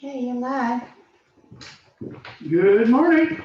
Okay, you're live. Good morning.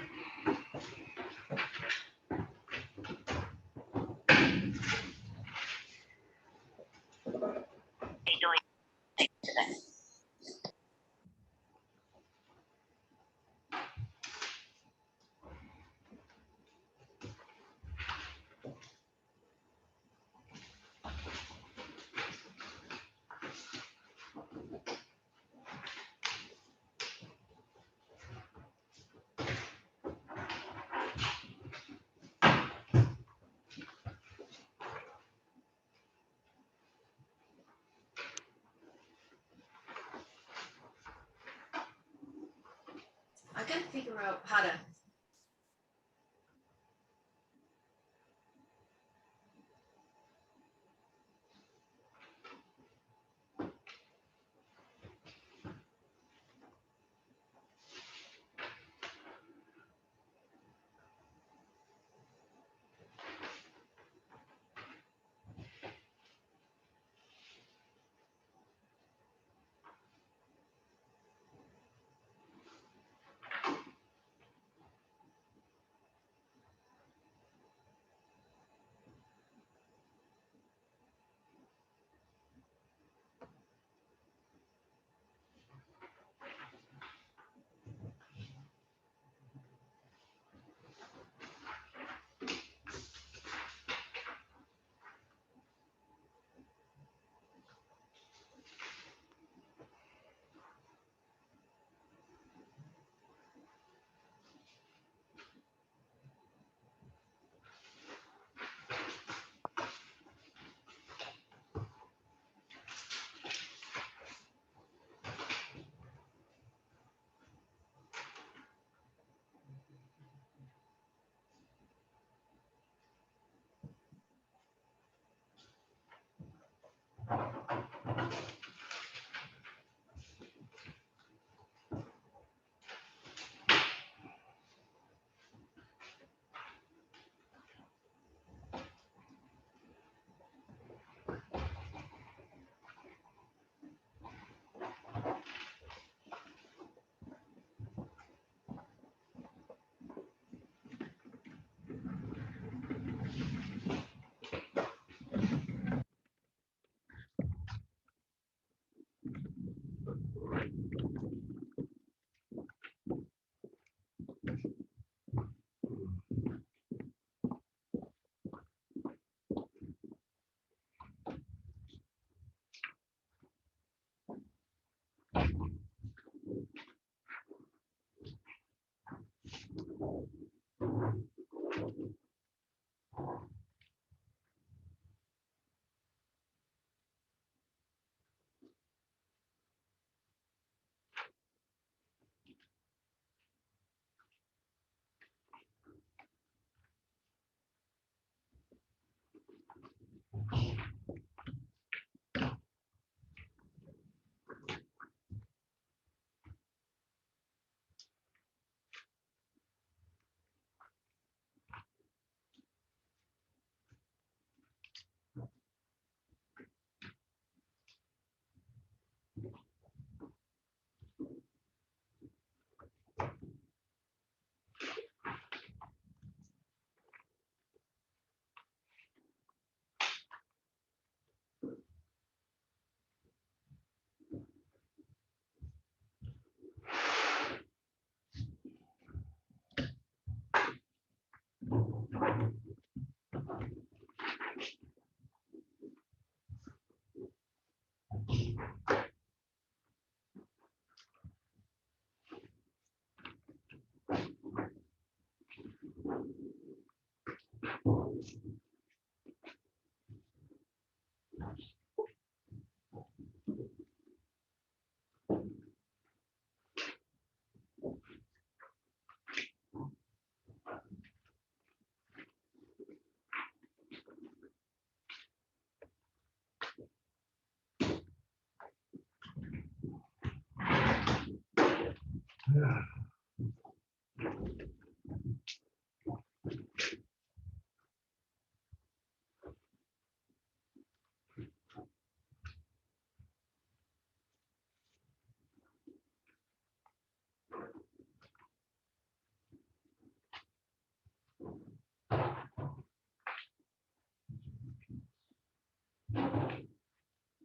I can figure out how to.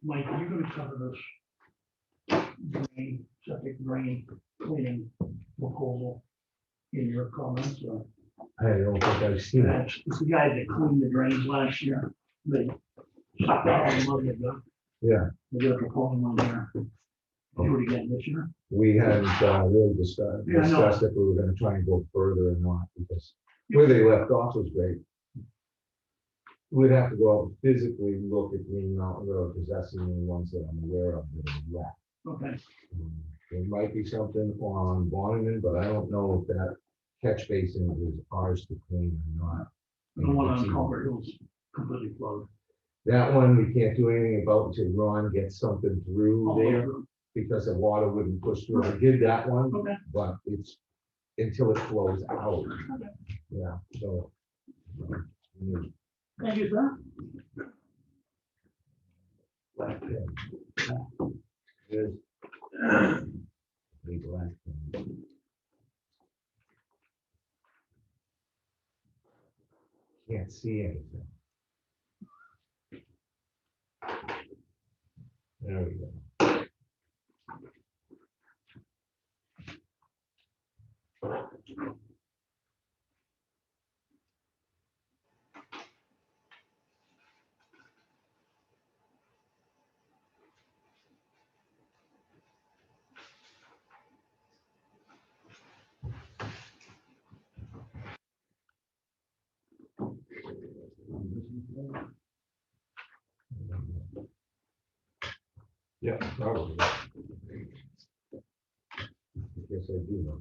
Mike, are you gonna cover this septic drain cleaning proposal in your comments? Or I don't think I've seen it. it's the guy that cleaned the drains last year. They sucked out all the mud they got. Yeah. They got a proposal one there. Do it again this year. We hadn't really discussed Yeah, I know. if we were gonna try and go further or not, because where they left off was great. We'd have to go out and physically look at Green Mountain Road, because that's the only ones that I'm aware of that are left. Okay, There might be something on Bonneman, but I don't know if that catch basin is ours to clean or not. the one on Culver Hill's completely flowed. That one, we can't do anything about until Ron gets something through All the way there, through. because the water wouldn't push through. I did that one, Okay. but it's until it flows out. Okay. Yeah, so. Thank you, sir. There's. Leave the last one. Can't see anything. There we go. Yeah, probably. I guess I do know.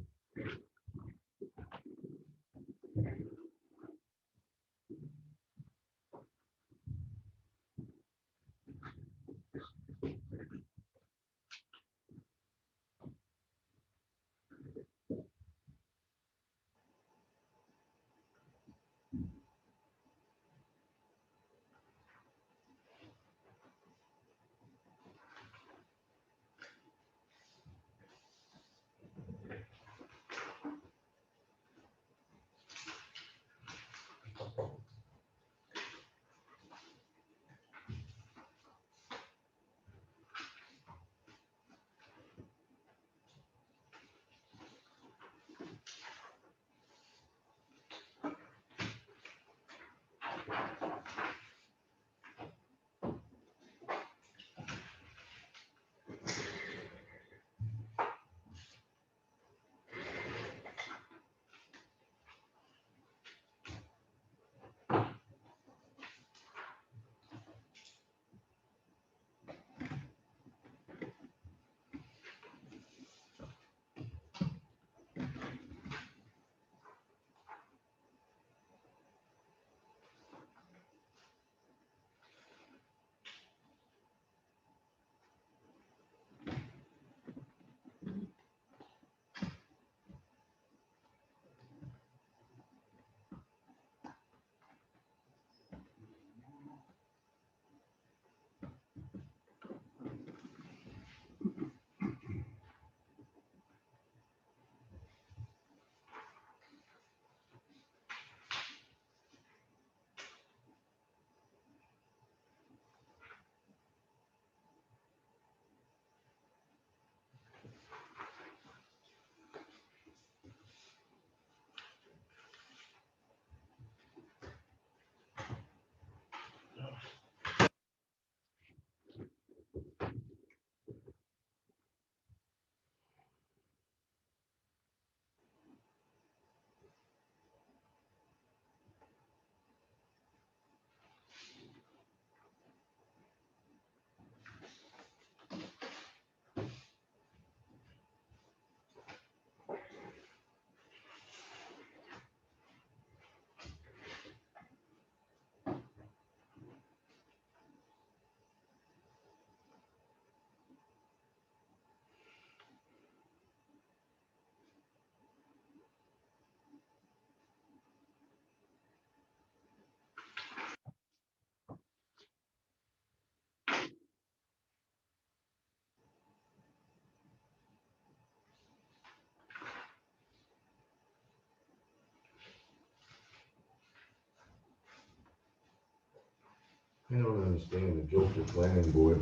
I don't understand the joke with planning board.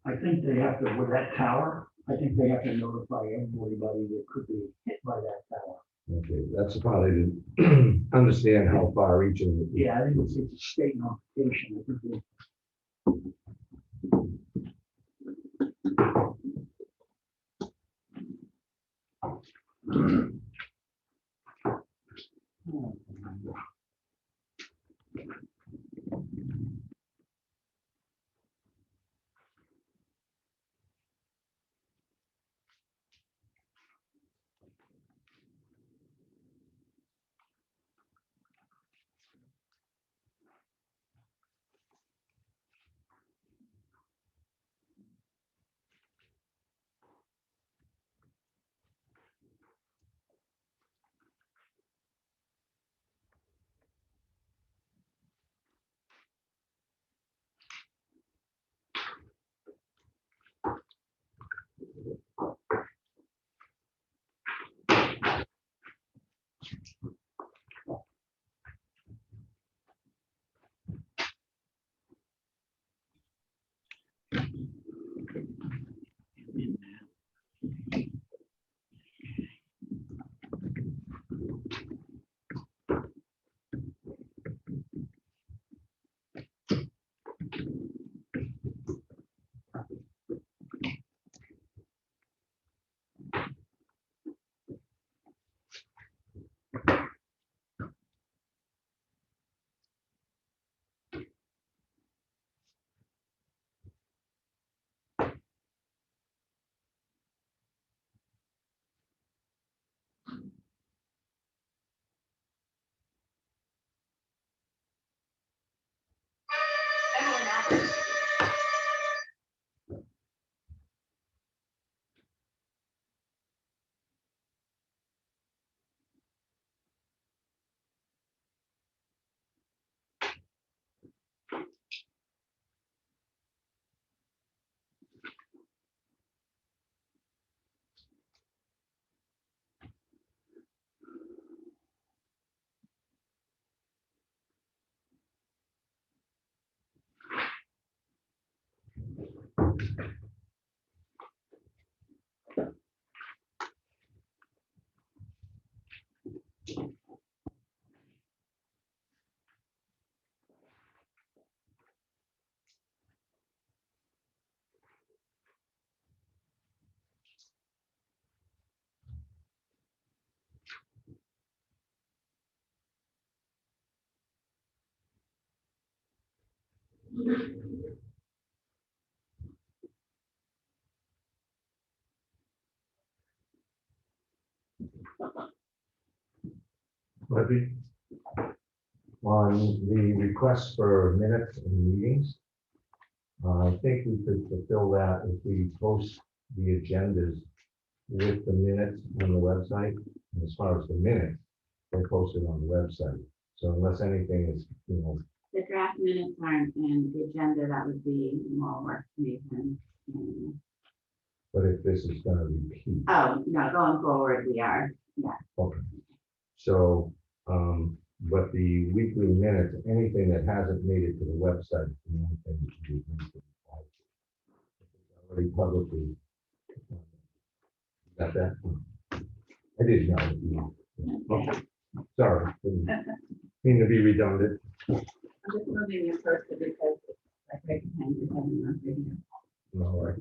I think they have to, with that tower, I think they have to notify everybody that could be hit by that tower. Okay, that's the part I didn't understand how far reaching. it is. Yeah, I think it's a state notification. I think they- Effingham NH Maybe on the request for minutes and meetings, I think we could fulfill that if we post the agendas with the minutes on the website. And as far as the minutes, they're posted on the website. So unless anything is, The draft minutes aren't in the agenda, that would be more work for me than. but if this is gonna repeat. Oh, no, going forward, we are, Okay. So, but the weekly minutes, anything that hasn't made it to the website, is the only thing that should be notified. Already publicly. Got that? I did know. Okay. Sorry, didn't mean to be redundant. I'm just moving your cursor because it's like right behind your head and not video. All right.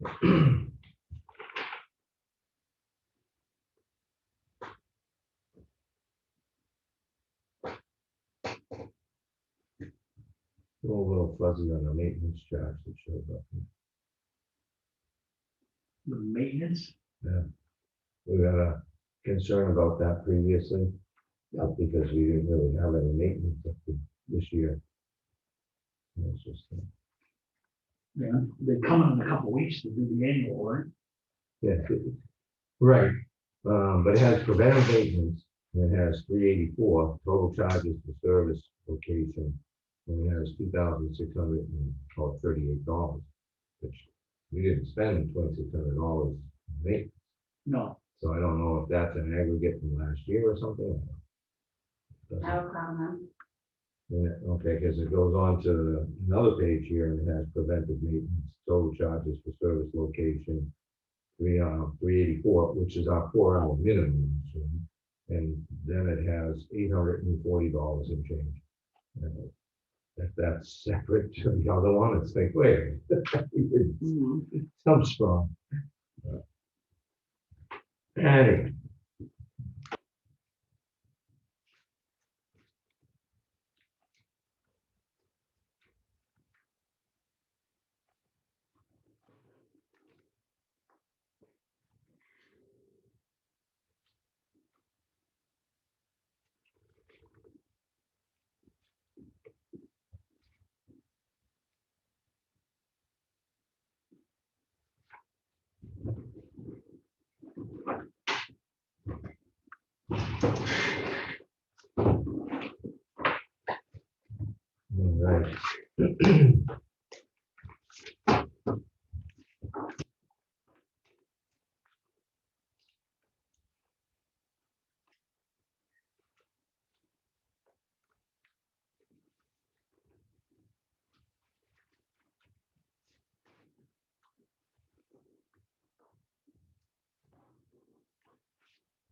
A little fuzzy on the maintenance charge that shows up. The maintenance, We had a concern about that previously. Because we didn't really have any maintenance up to this year. It's just, yeah, they come in a couple weeks to do the annual, right? yeah, right. But it has preventive maintenance, and it has 384 total charges for service location. And it has $2,638, which we didn't spend $2,600 maintenance. No, So I don't know if that's an aggregate from last year or something. I will call them. Yeah, okay, because it goes on to another page here and it has preventive maintenance, total charges for service location. 384, which is our 4-hour minimum. So, and then it has $840 in change. If that's separate to the other one, it's like, wait, some strong. Anyway. All right.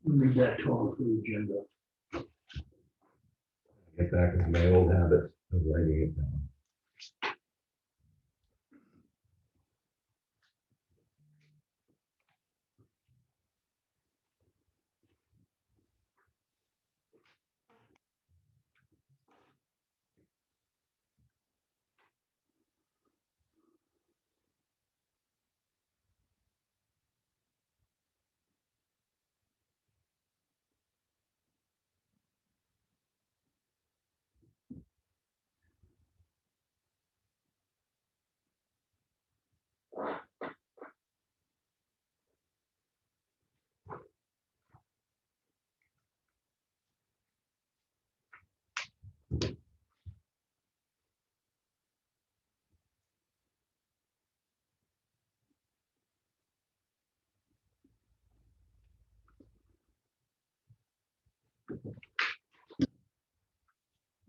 we need that total for the agenda. Get back into my old habit of writing it down.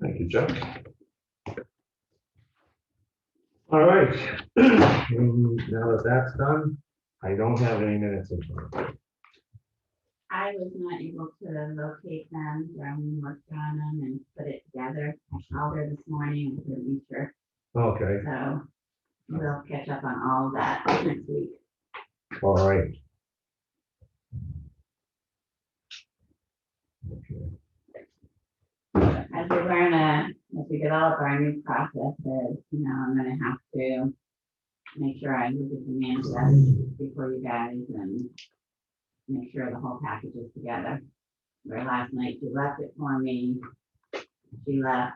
Thank you, Chuck. All right. Now that that's done, I don't have any minutes in front of me. I was not able to locate them, Darlene worked on them and put it together. I called her this morning and couldn't reach her, Okay, so we'll catch up on all of that next week. all right. Okay. As we develop our new processes, I'm gonna have to make sure I look at the manifest before you guys and make sure the whole package is together. Where last night she left it for me, she left,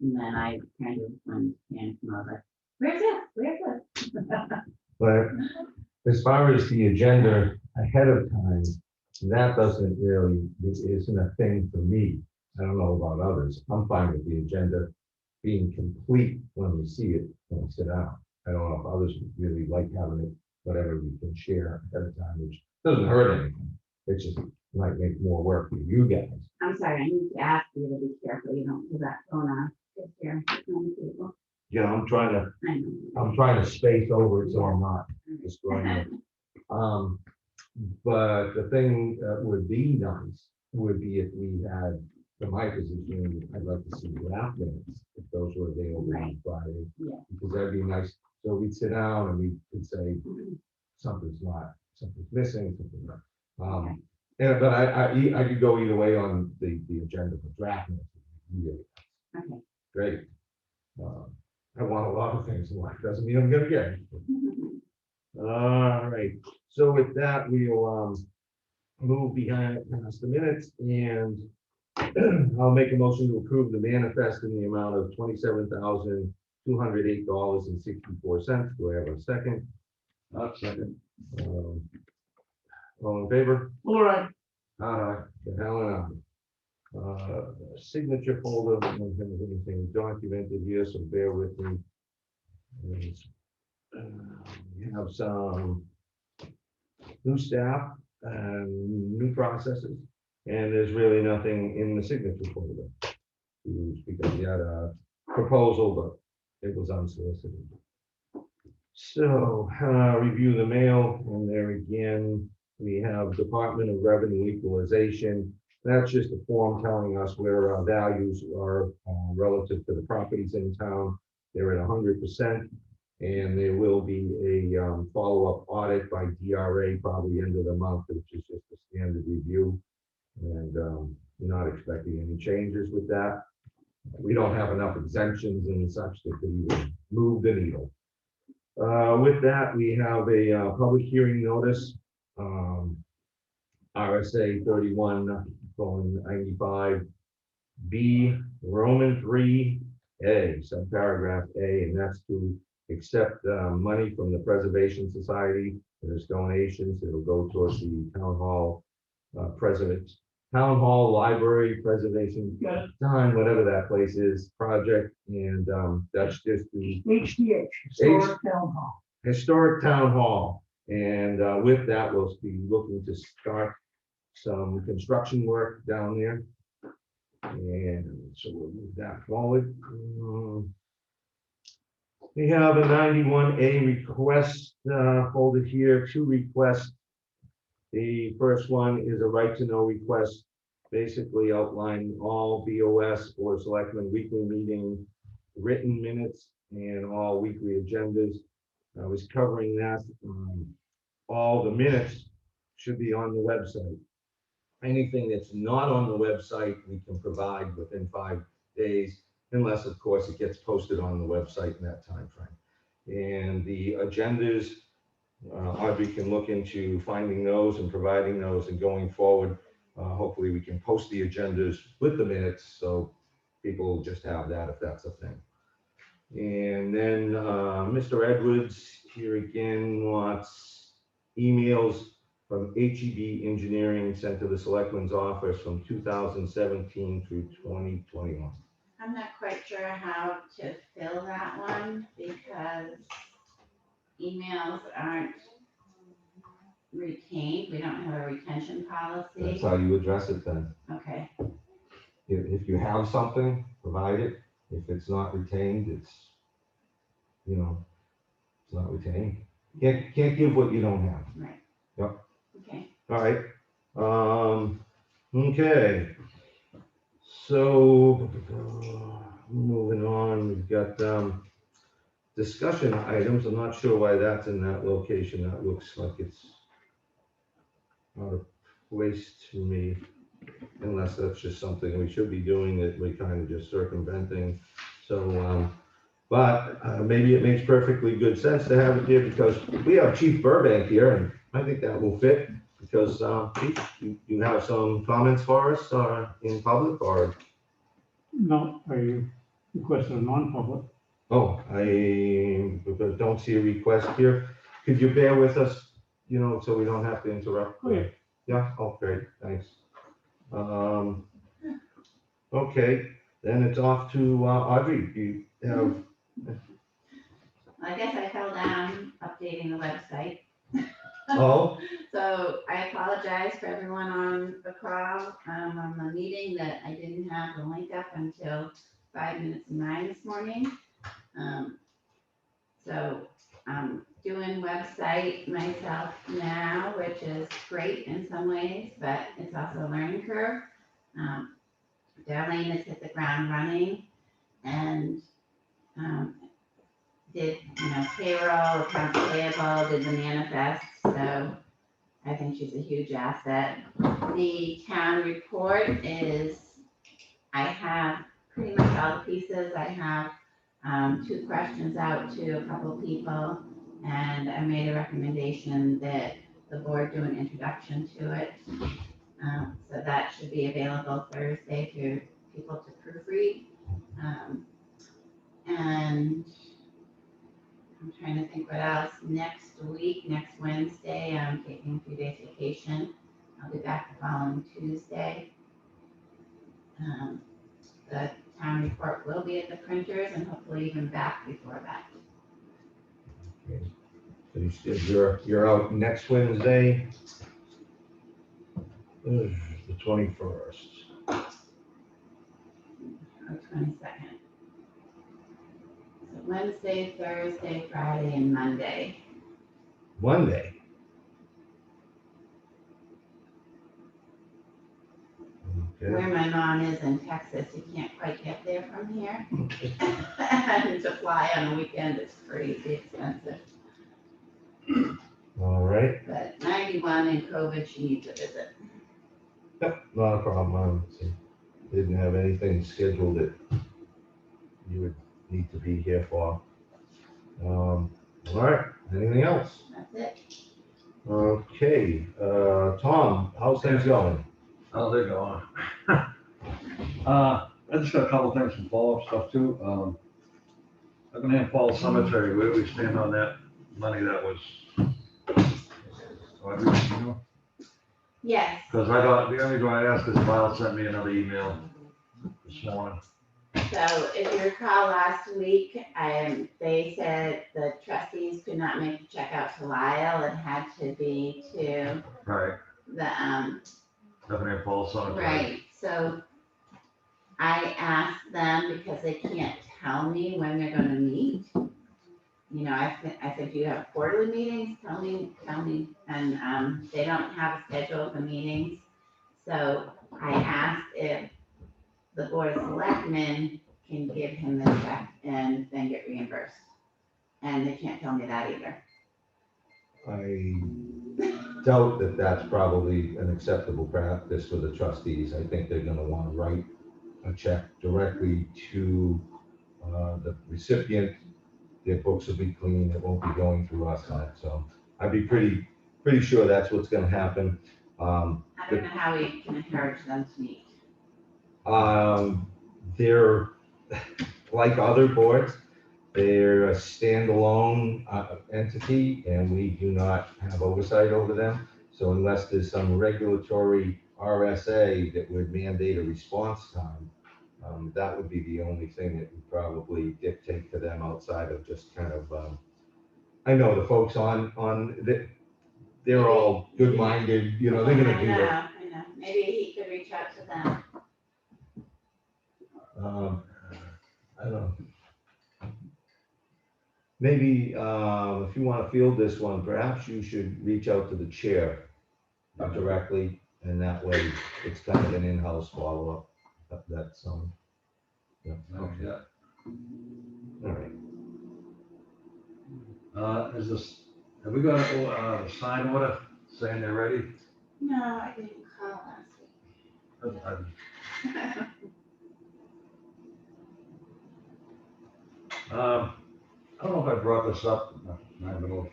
and then I kind of went and come over. Where's this? Where's this? But as far as the agenda ahead of time, that doesn't really, isn't a thing for me. I don't know about others. I'm fine with the agenda being complete when we see it, when we sit down. I don't know if others would really like having it, whatever we can share ahead of time, which doesn't hurt anything. It just might make more work for you guys. I'm sorry, I need to ask you to be careful, you don't do that phone on here on the table. Yeah, I'm trying I know. to space over it so I'm not destroying it. But the thing that would be nice would be if we had, from my position, I'd like to see draft minutes, if those were available on Friday. Yeah. Because that'd be nice So we'd sit down and we could say, something's missing, something not. And, but I could go either way on the agenda for draft minutes. Really, Okay. great. I want a lot of things in life, doesn't mean I'm gonna get it. All right, so with that, we'll move past the minutes, and I'll make a motion to approve the manifest in the amount of $27,208.64. Do I have a second? Second. All in favor? All right. Helen, signature folder, I don't have anything documented here, so bear with me. We have some new staff and new processes, and there's really nothing in the signature folder. Because we had a proposal, but it was unsolicited. So, review the mail, and there again, we have Department of Revenue Equalization. That's just a form telling us where our values are relative to the properties in town. They're at 100%, and there will be a follow-up audit by DRA probably end of the month, which is just a standard review. And not expecting any changes with that. We don't have enough exemptions and such that could even move the needle. With that, we have a public hearing notice. RSA 31:95B, Roman 3A, subparagraph A, and that's to accept money from the Preservation Society. There's donations. It'll go towards the town hall town hall library preservation time, whatever that place is, project, and that's just the HTH, Historic Town Hall. historic town hall. And with that, we'll be looking to start some construction work down there. And so we'll move that forward. We have a 91A request folder here, 2 requests. The first one is a right to know request, basically outlining all BOS or Selectmen weekly meeting written minutes and all weekly agendas. I was covering that. All the minutes should be on the website. Anything that's not on the website, we can provide within 5 days, unless, of course, it gets posted on the website in that time frame. And the agendas, Audrey can look into finding those and providing those, and going forward, hopefully we can post the agendas with the minutes, so people just have that if that's a thing. And then Mr. Edwards here again wants emails from HEB Engineering sent to the Selectman's office from 2017 through 2021. I'm not quite sure how to fill that one because emails aren't retained. We don't have a retention policy. That's how you address it then. Okay, If you have something, provide it. If it's not retained, it's not retained. Can't give what you don't have. right. Yep. Okay. All right. Okay. So moving on, we've got discussion items. I'm not sure why that's in that location. That looks like it's out of place to me, unless that's just something we should be doing that we're kind of just circumventing. So, but maybe it makes perfectly good sense to have it here because we have Chief Burbank here, and I think that will fit because Chief, you have some comments for us in public, or? No, I requested a non-public. Oh, I don't see a request here. Could you bear with us, so we don't have to interrupt? Oh, yeah. Yeah, oh, great, thanks. Okay, then it's off to Audrey. You have. I guess I fell down updating the website. Oh, So I apologize for everyone on the call, on the meeting that I didn't have the link up until 5 minutes to 9 this morning. So I'm doing website myself now, which is great in some ways, but it's also a learning curve. Darlene has hit the ground running, and did, payroll, accounts payable, did the manifest, so I think she's a huge asset. The town report is, I have pretty much all the pieces. I have 2 questions out to a couple of people, and I made a recommendation that the board do an introduction to it. So that should be available Thursday to people to proofread. And I'm trying to think what else. Next week, next Wednesday, I'm taking a few days vacation. I'll be back the following Tuesday. The town report will be at the printers and hopefully even back before that. So you're out next Wednesday, the 21st. Or 22nd. So Wednesday, Thursday, Friday, and Monday. Monday. Where Okay. my mom is in Texas, you can't quite get there from here. And to fly on a weekend is crazy expensive. All right. But 91 and COVID, she needs a visit. Yep, not a problem. Didn't have anything scheduled that you would need to be here for. All right, anything else? That's it. Okay, Tom, how's things going? How's it going? I just got a couple things, some follow-up stuff too. Effingham Falls Cemetery, where we stand on that money that was. Yes, Because I got, the only reason I asked is Lyle sent me another email this morning. so if you recall last week, they said the trustees could not make the check out to Lyle. It had to be to Right, the, Effingham Falls Cemetery. right, so I asked them because they can't tell me when they're gonna meet. I said, do you have quarterly meetings? Tell me, and, they don't have a schedule for meetings. So I asked if the board of selectmen can give him the check and then get reimbursed. And they can't tell me that either. I doubt that that's probably an acceptable practice for the trustees. I think they're gonna wanna write a check directly to the recipient. Their books will be clean, it won't be going through us, so I'd be pretty sure that's what's gonna happen. I don't know how we can encourage them to meet. They're like other boards, they're a standalone entity, and we do not have oversight over them. So unless there's some regulatory RSA that would mandate a response time, that would be the only thing that would probably dictate to them outside of just kind of, I know the folks they're all good-minded, they're gonna do it. I know, maybe he could reach out to them. I don't know. Maybe, if you want to field this one, perhaps you should reach out to the chair directly, and that way it's kind of an in-house follow-up. That's, yeah. Yeah. All right. Is this, have we got a sign order saying they're ready? No, I didn't call last week. I don't know if I brought this up, I don't know,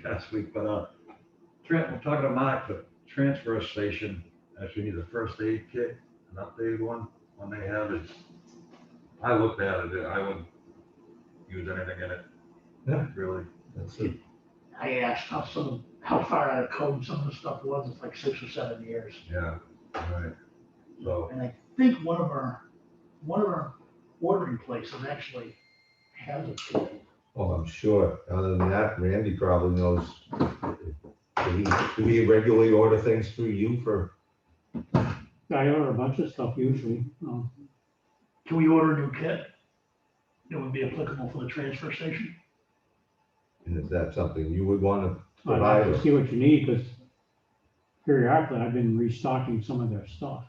last week, but, we're talking to Mark, the transfer station actually needs a first aid kit, an updated one, when they have it. I looked at it, I wouldn't use anything in it. Yeah. Really. That's it. I asked how far out of code some of the stuff was. It's like 6 or 7 years. Yeah, right. So, And I think one of our ordering places actually has a kit. Oh, I'm sure. Other than that, Randy probably knows. Do we regularly order things through you for? I order a bunch of stuff usually. Can we order a new kit that would be applicable for the transfer station? And is that something you would want to I'd provide? like to see what you need, because periodically I've been restocking some of their stuff.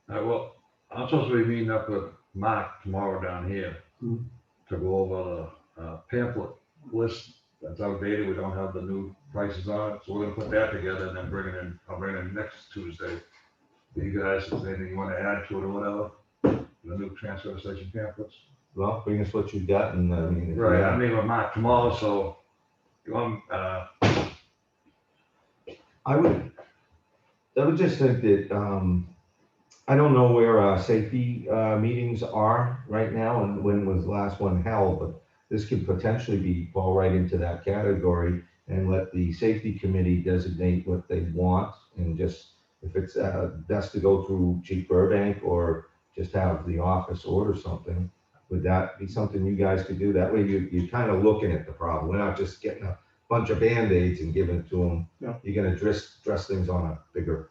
well, I'm supposed to be meeting up with Mark tomorrow down here. Mhm. to go over the pamphlet list that's outdated. We don't have the new prices on it, so we're gonna put that together and then bring it in, I'll bring it in next Tuesday. You guys, if there's anything you wanna add to it or whatever, the new transfer station pamphlets. Well, bring us what you got and I mean. if you Right, I have- mean, with Mark tomorrow, so you want, I would just think that, I don't know where our safety, meetings are right now and when was the last one held, but this could potentially fall right into that category and let the safety committee designate what they want and just, if it's, best to go through Chief Burbank or just have the office order something, would that be something you guys could do? That way you're kind of looking at the problem. We're not just getting a bunch of Band-Aids and giving it to them. Yeah. You're gonna dress things on a bigger.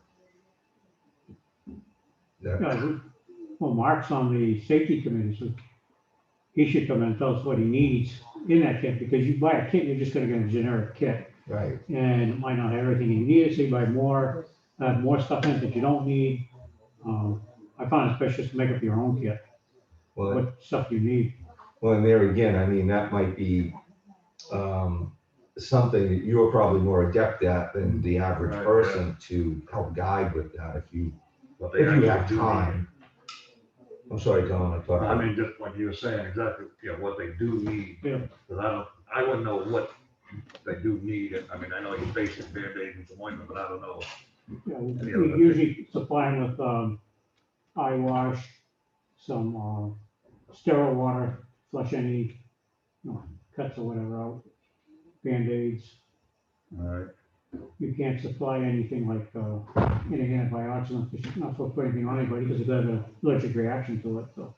Yeah, well, Mark's on the safety committee, so he should come and tell us what he needs in that kit, because you buy a kit, you're just gonna get a generic kit. Right. And it might not have everything you need, so you buy more, more stuff in it that you don't need. I found it's best just to make up your own kit, Well, what stuff you need. well, and there again, I mean, that might be, something that you're probably more adept at than the average Right, person to help guide with that if you what they If you actually have do need. time. I'm sorry, Tom, I thought. I mean, just like you were saying, exactly, you know, what they do need. Yeah. Because I wouldn't know what they do need. I mean, I know you basic Band-Aid and some ointment, but I don't know. Yeah, Any we other- usually supply them with, eye wash, some, sterile water, flush any, cuts or whatever out, Band-Aids. All right. You can't supply anything like, any antibiotics, you're not supposed to put anything on anybody because it has an allergic reaction to it, so.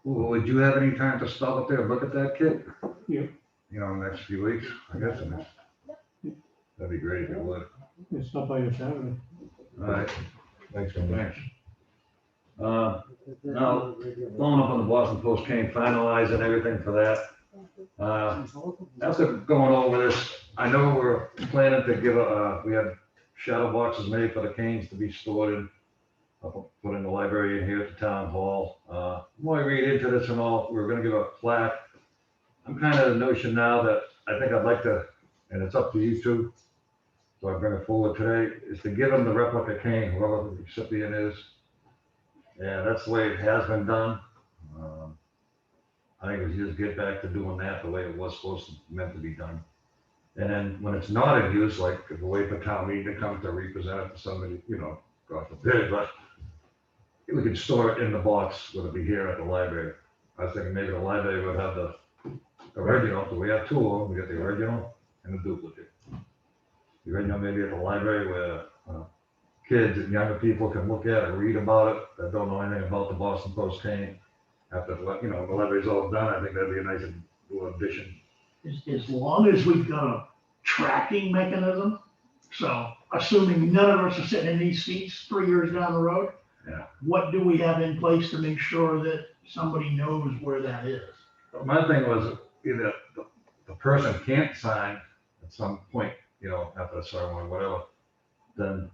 Well, would you have any time to stop up there and look at that kit? Yeah. You know, in the next few weeks, I guess, that'd be great if you would. It's stuff by your Saturday. All right, Thanks, Randy. thanks. Now, following up on the Boston Post cane, finalizing everything for that. After going over this, I know we're planning to give we had shadow boxes made for the canes to be stored in, put in the library in here at the town hall. When I read into this and all, we're gonna give a plaque. I'm kind of the notion now that I think I'd like to, and it's up to you two, so I bring it forward today, is to give them the replica cane, whoever the recipient is. Yeah, that's the way it has been done. I think we should just get back to doing that the way it was supposed to, meant to be done. And then when it's not in use, like if we wait for town meeting to come to represent it to somebody, you know, God forbid, but we could store it in the box, whether it be here at the library. I was thinking maybe the library would have the original, so we have two of them, we got the original and the duplicate. The original maybe at the library where kids and younger people can look at it, read about it, that don't know anything about the Boston Post cane. After, you know, the library's all done, I think that'd be a nice little addition. As long as we've got a tracking mechanism, so assuming none of us are sitting in these seats 3 years down the road. Yeah. What do we have in place to make sure that somebody knows where that is? My thing was either the person can't sign at some point, you know, after the ceremony, whatever, then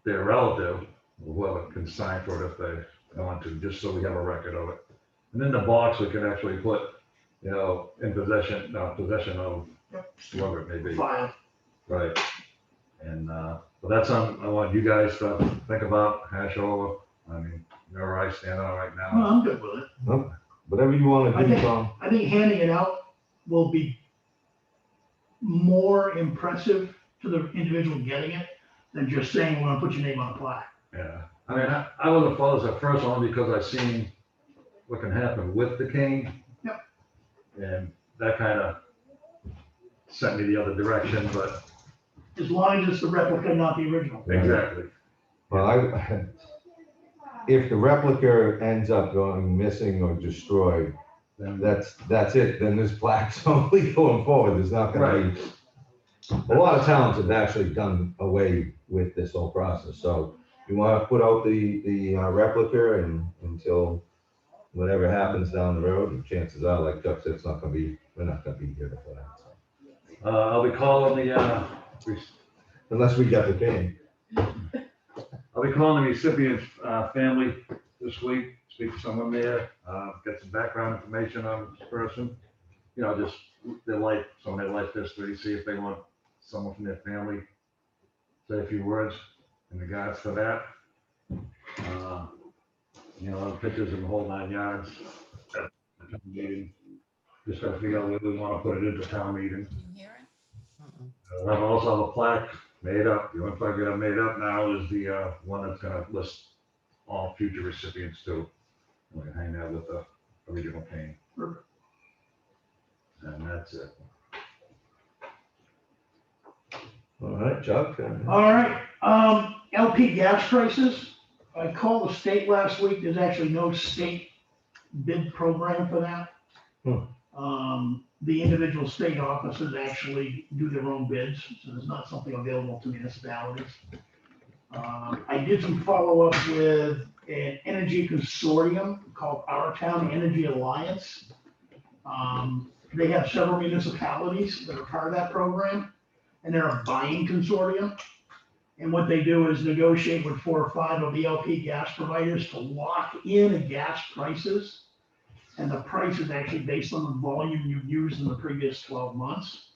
their relative, whoever can sign for it if they want to, just so we have a record of it. And in the box, we can actually put, you know, in possession of whoever it may be. File. Right. And, but that's something I want you guys to think about, hash over. I mean, you know where I stand on it right No, now. I'm good with it. Whatever you want I to do, think- Tom. I think handing it out will be more impressive to the individual getting it than just saying, we're gonna put your name on a plaque. Yeah. I mean, I would have thought this at first only because I seen what can happen with the cane. Yep. And that kind of sent me the other direction, but As long as it's the replica, not the original. exactly. Well, if the replica ends up going missing or destroyed, Then that's it. Then this plaque's only going forward. There's not gonna be. A lot of towns have actually done away with this whole process. So you want to put out the replica and until whatever happens down the road, and chances are, like Chuck said, we're not gonna be here for that. So. I'll be calling Unless we got the cane. I'll be calling the recipient family this week, speak to someone there, get some background information on this person. You know, just their life, some of their life history, see if they want someone from their family, say a few words in regards to that. You know, pictures of the whole 9 yards. At the town meeting. Just gotta figure out whether we wanna put it into town meeting. Can you hear it? We'll have also have a plaque made up. The only plaque we have made up now is the one that's gonna list all future recipients too. We can hang that with the original paint. And that's it. All right, Chuck. All right, LP gas prices. I called the state last week. There's actually no state bid program for that. The individual state offices actually do their own bids, so there's not something available to municipalities. I did some follow-up with an energy consortium called Our Town Energy Alliance. They have several municipalities that are part of that program, and they're a buying consortium. And what they do is negotiate with 4 or 5 of the LP gas providers to lock in gas prices. And the price is actually based on the volume you've used in the previous 12 months.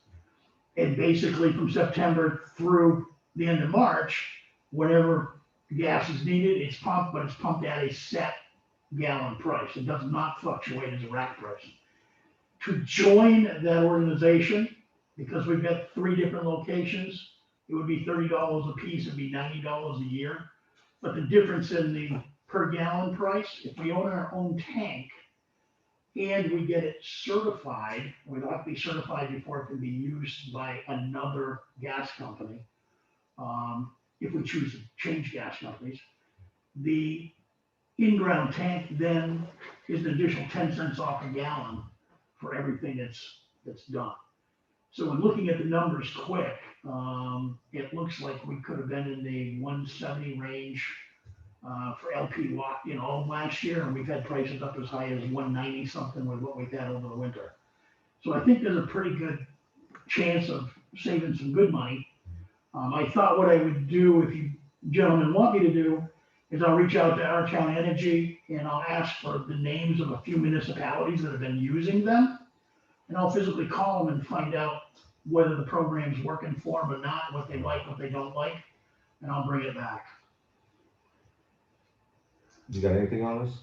And basically from September through the end of March, whenever gas is needed, it's pumped, but it's pumped at a set gallon price. It does not fluctuate as a rack price. To join that organization, because we've got 3 different locations, it would be $30 a piece, it'd be $90 a year. But the difference in the per gallon price, if we own our own tank and we get it certified, we have to be certified before it can be used by another gas company. If we choose to change gas companies, the in-ground tank then is an additional 10 cents off a gallon for everything that's done. So when looking at the numbers quick, it looks like we could have been in the 170 range for LP locked in all last year, and we've had prices up as high as 190 something with what we've had over the winter. So I think there's a pretty good chance of saving some good money. I thought what I would do, if you gentlemen want me to do, is I'll reach out to Our Town Energy and I'll ask for the names of a few municipalities that have been using them. And I'll physically call them and find out whether the program's working for them or not, what they like, what they don't like, and I'll bring it back. You got anything on this?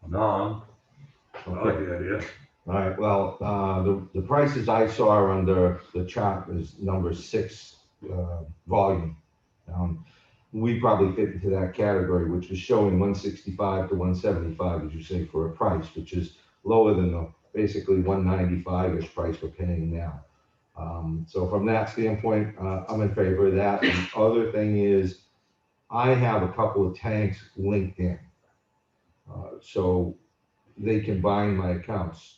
No, I like the idea. All right, well, the prices I saw under the chart is number 6 volume. We probably fit into that category, which was showing 165 to 175, as you say, for a price, which is lower than the basically 195-ish price we're paying now. So from that standpoint, I'm in favor of that. And the other thing is, I have a couple of tanks linked in. So they combine my accounts.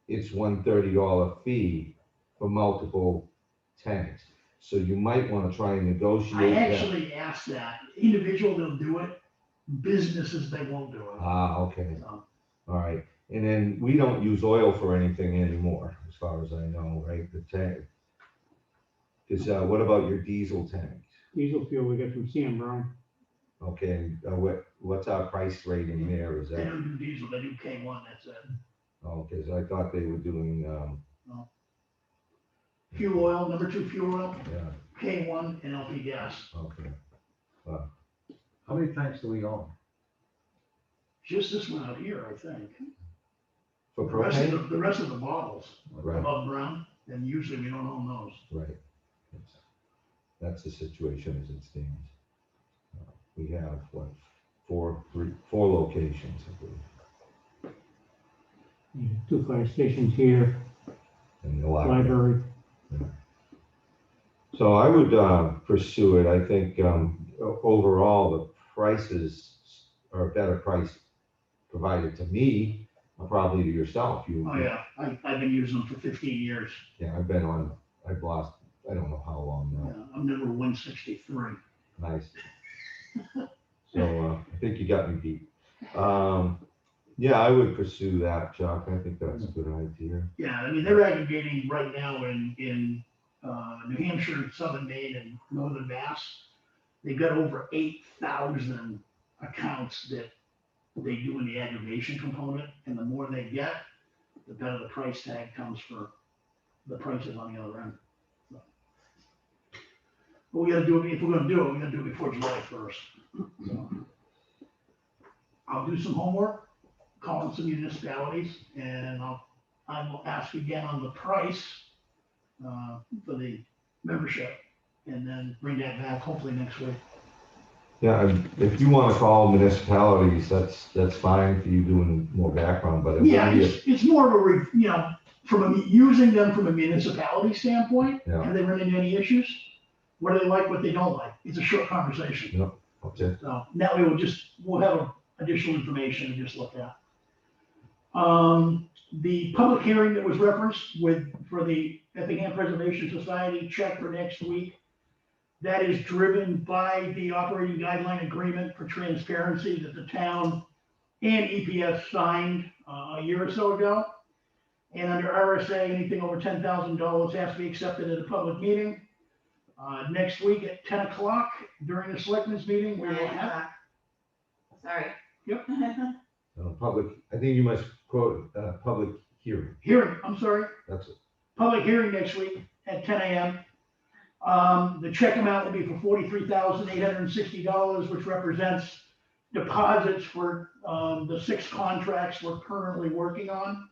It's $130 fee for multiple tanks. So you might want to try and negotiate I that. actually asked that. Individual, they'll do it. Businesses, they won't do it. Okay. So, All right. And then we don't use oil for anything anymore, as far as I know, right? The tank. Because what about your diesel tank? Diesel fuel we get from CM Brown. Okay, what's our price rating there? Is They that, don't do diesel, they do K1, that's it. okay, so I thought they were doing, Fuel oil, number 2 fuel oil, yeah, K1 and LP gas. okay. How many tanks do we own? Just this one out here, I think. For The rest of propane? the rest of the bottles Right, above ground, and usually we don't own those. right. That's the situation as it stands. We have, what, 4 locations, I believe, 2 fire stations here, in the library. library. So I would pursue it. I think overall, the prices are a better price provided to me, probably to yourself. Oh, yeah, I've been using them for 15 years. Yeah, I've lost, I don't know how long now. Yeah, I'm number 163. Nice. So I think you got me beat. Yeah, I would pursue that, Chuck. I think that's a good idea. Yeah, I mean, they're aggregating right now in New Hampshire, Southern Maine, and Northern Mass. They've got over 8,000 accounts that they do in the aggregation component, and the more they get, the better the price tag comes for the prices on the other end. So. But we gotta do it, if we're gonna do it, we gotta do it before July 1st. So, I'll do some homework, call in some municipalities, and I will ask again on the price for the membership, and then bring that back hopefully next week. Yeah, and if you want to call municipalities, that's fine for you doing more background, but it Yeah, wouldn't be, it's more of a, using them from a municipality standpoint, Yeah. have they run into any issues? What do they like, what they don't like? It's a short conversation. okay. So that way we'll have additional information to just look at. The public hearing that was referenced for the Effingham Preservation Society check for next week, that is driven by the operating guideline agreement for transparency that the town and EPS signed a year or so ago. And under RSA, anything over $10,000 has to be accepted at a public meeting. Next week at 10 o'clock during the selectmen's meeting, we will 9 have. o'clock. Sorry. Yep. Public, I think you must quote, public hearing, Hearing, I'm sorry, that's it. public hearing next week at 10 a.m. The check amount will be for $43,860, which represents deposits for the 6 contracts we're currently working on.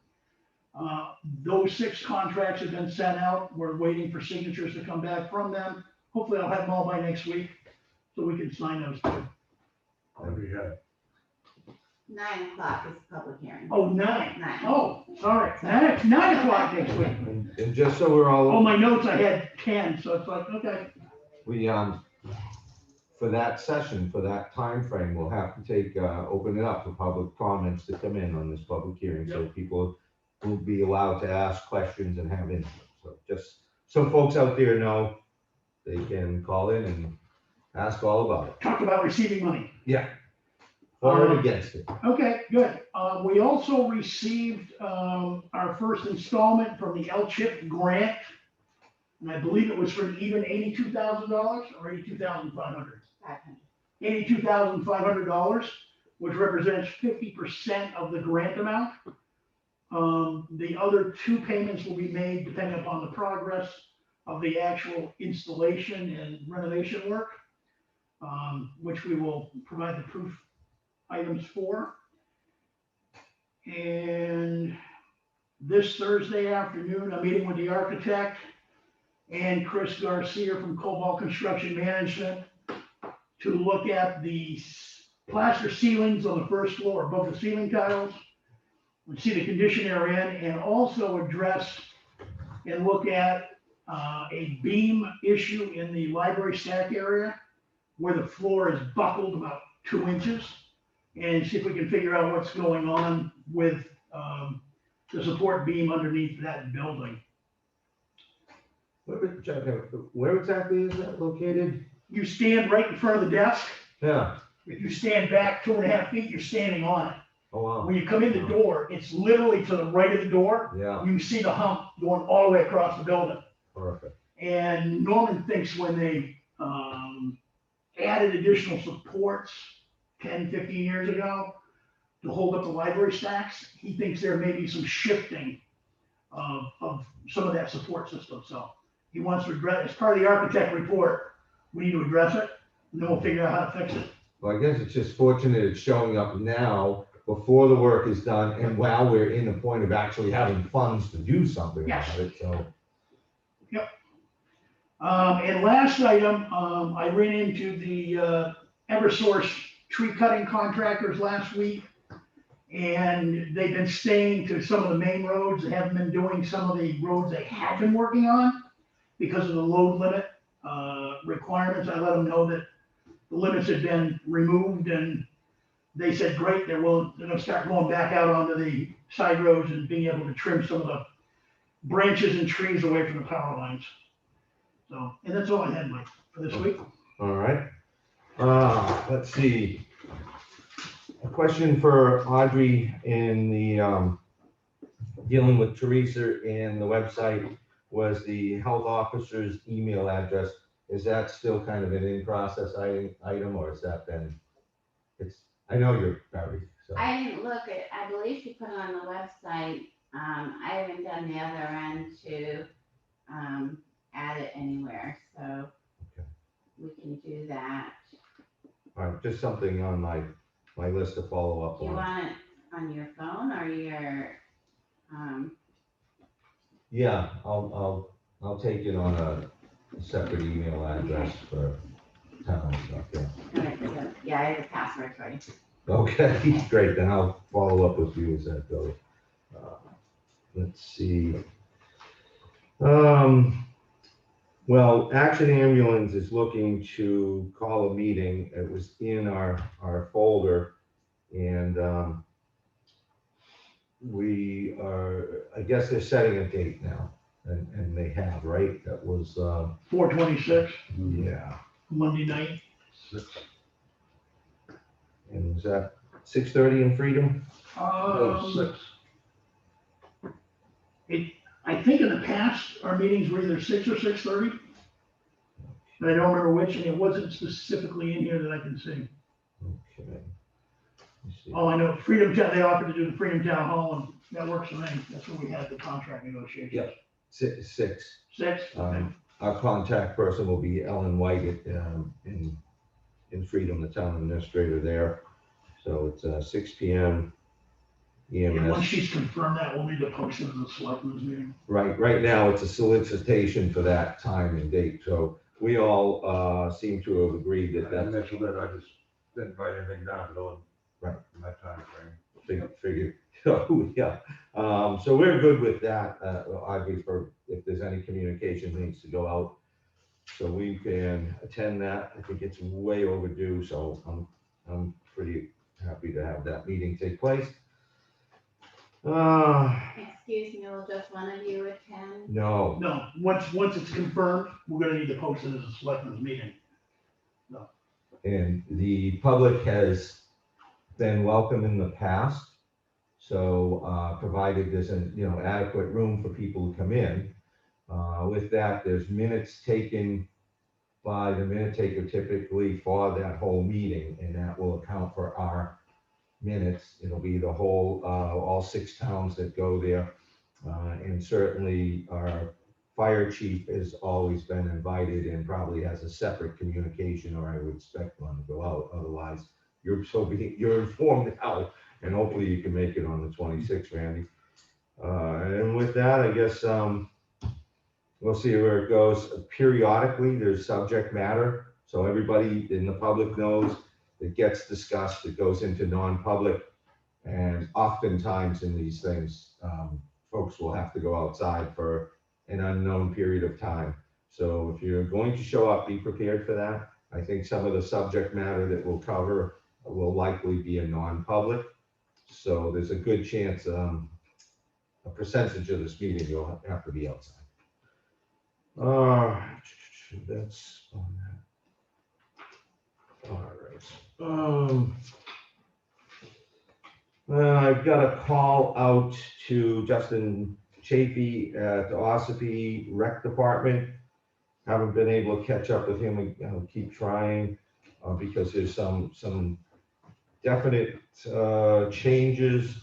Those 6 contracts have been sent out. We're waiting for signatures to come back from them. Hopefully I'll have them all by next week, so we can sign those too. What do we have? 9 o'clock is the public hearing. Oh, 9. 9. Oh, sorry, 9 o'clock next week. And just so we're all. Oh, my notes, I had 10, so it's like, okay. We, for that session, for that time frame, we'll have to take, open it up for public comments to come in on this public hearing, so people will be allowed to ask questions and have input. So just so folks out there know, they can call in and ask all about it. Talk about receiving money. Yeah. For and against it. Okay, good. We also received our first installment from the L-CHIP grant. And I believe it was for even $82,000 or $82,500. 500. $82,500, which represents 50% of the grant amount. The other 2 payments will be made depending upon the progress of the actual installation and renovation work, which we will provide the proof items for. And this Thursday afternoon, I'm meeting with the architect and Chris Garcia from Cobalt Construction Management to look at the plaster ceilings on the first floor above the ceiling tiles. We see the condition they're in, and also address and look at a beam issue in the library stack area where the floor is buckled about 2 inches, and see if we can figure out what's going on with the support beam underneath that building. Where exactly is that located? You stand right in front of the desk. Yeah. If you stand back 2.5 feet, you're standing on it. Oh, wow. When you come in the door, it's literally to the right of the door. Yeah, You can see the hump going all the way across the building. perfect. And Norman thinks when they added additional supports 10, 15 years ago to hold up the library stacks, he thinks there may be some shifting of some of that support system. So he wants to address, as part of the architect report, we need to address it, and then we'll figure out how to fix it. Well, I guess it's just fortunate it's showing up now before the work is done and while we're in the point of actually having funds to do something Yes. about it, so. And last item, I ran into the Eversource tree cutting contractors last week. And they've been staying to some of the main roads. They haven't been doing some of the roads they had been working on because of the load limit requirements. I let them know that the limits had been removed, and they said, great, they're gonna start going back out onto the side roads and being able to trim some of the branches and trees away from the power lines. So, and that's all I had, Mike, for this week. All right. Let's see. A question for Audrey in the, dealing with Teresa and the website was the health officer's email address. Is that still kind of an in-process item, or has that been, I know you're very So, I didn't look at, I believe she put it on the website. I haven't done the other end to, add it anywhere, so Okay. we can do that. all right, just something on my list to follow up Do you on. want it on your phone or your, Yeah, I'll take it on a separate email address for town stuff, yeah. okay, yeah, I have the password for you. Okay, great, then I'll follow up with you as that goes. Let's see. Well, Action Ambulance is looking to call a meeting. It was in our folder. And we are, I guess they're setting a date now. And they have, right? That was, 4/26, yeah. Monday night. 6. And was that 6:30 in Freedom? Um, 6. I think in the past, our meetings were either 6 or 6:30. But I don't remember which, and it wasn't specifically in here that I can see. Okay. Let's see. Oh, I know, Freedom Town, they offered to do the Freedom Town Hall, and that works for me. That's where we had the contract negotiations. Yeah. 6. 6, okay. Our contact person will be Ellen White in Freedom, the town administrator there. So it's 6 p.m. And once EMS. she's confirmed that, we'll need to post it as a selectmen's meeting. Right now, it's a solicitation for that time and date. So we all seem to have agreed that I that's mentioned that, I just didn't write anything down, though. Right. In that time frame. figure. Oh, yeah. So we're good with that. Obviously, for if there's any communication that needs to go out, so we can attend that. I think it's way overdue, so I'm pretty happy to have that meeting take place. Excuse me, will just one of you attend? No, No, once it's confirmed, we're gonna need to post it as a selectmen's meeting. and the public has been welcome in the past. So, provided there's adequate room for people to come in. With that, there's minutes taken by the minute taker typically for that whole meeting, and that will account for our minutes. It'll be the whole, all 6 towns that go there. And certainly our fire chief has always been invited and probably has a separate communication, or I would expect one to go out. Otherwise, you're informed now, and hopefully you can make it on the 26th, Randy. And with that, I guess, we'll see where it goes. Periodically, there's subject matter, so everybody in the public knows it gets discussed, it goes into non-public. And oftentimes in these things, folks will have to go outside for an unknown period of time. So if you're going to show up, be prepared for that. I think some of the subject matter that we'll cover will likely be a non-public. So there's a good chance, a percentage of this meeting, you'll have to be outside. That's on that. All right. I've got a call out to Justin Chafee at the Ossipee Rec Department. Haven't been able to catch up with him. I'll keep trying because there's some definite changes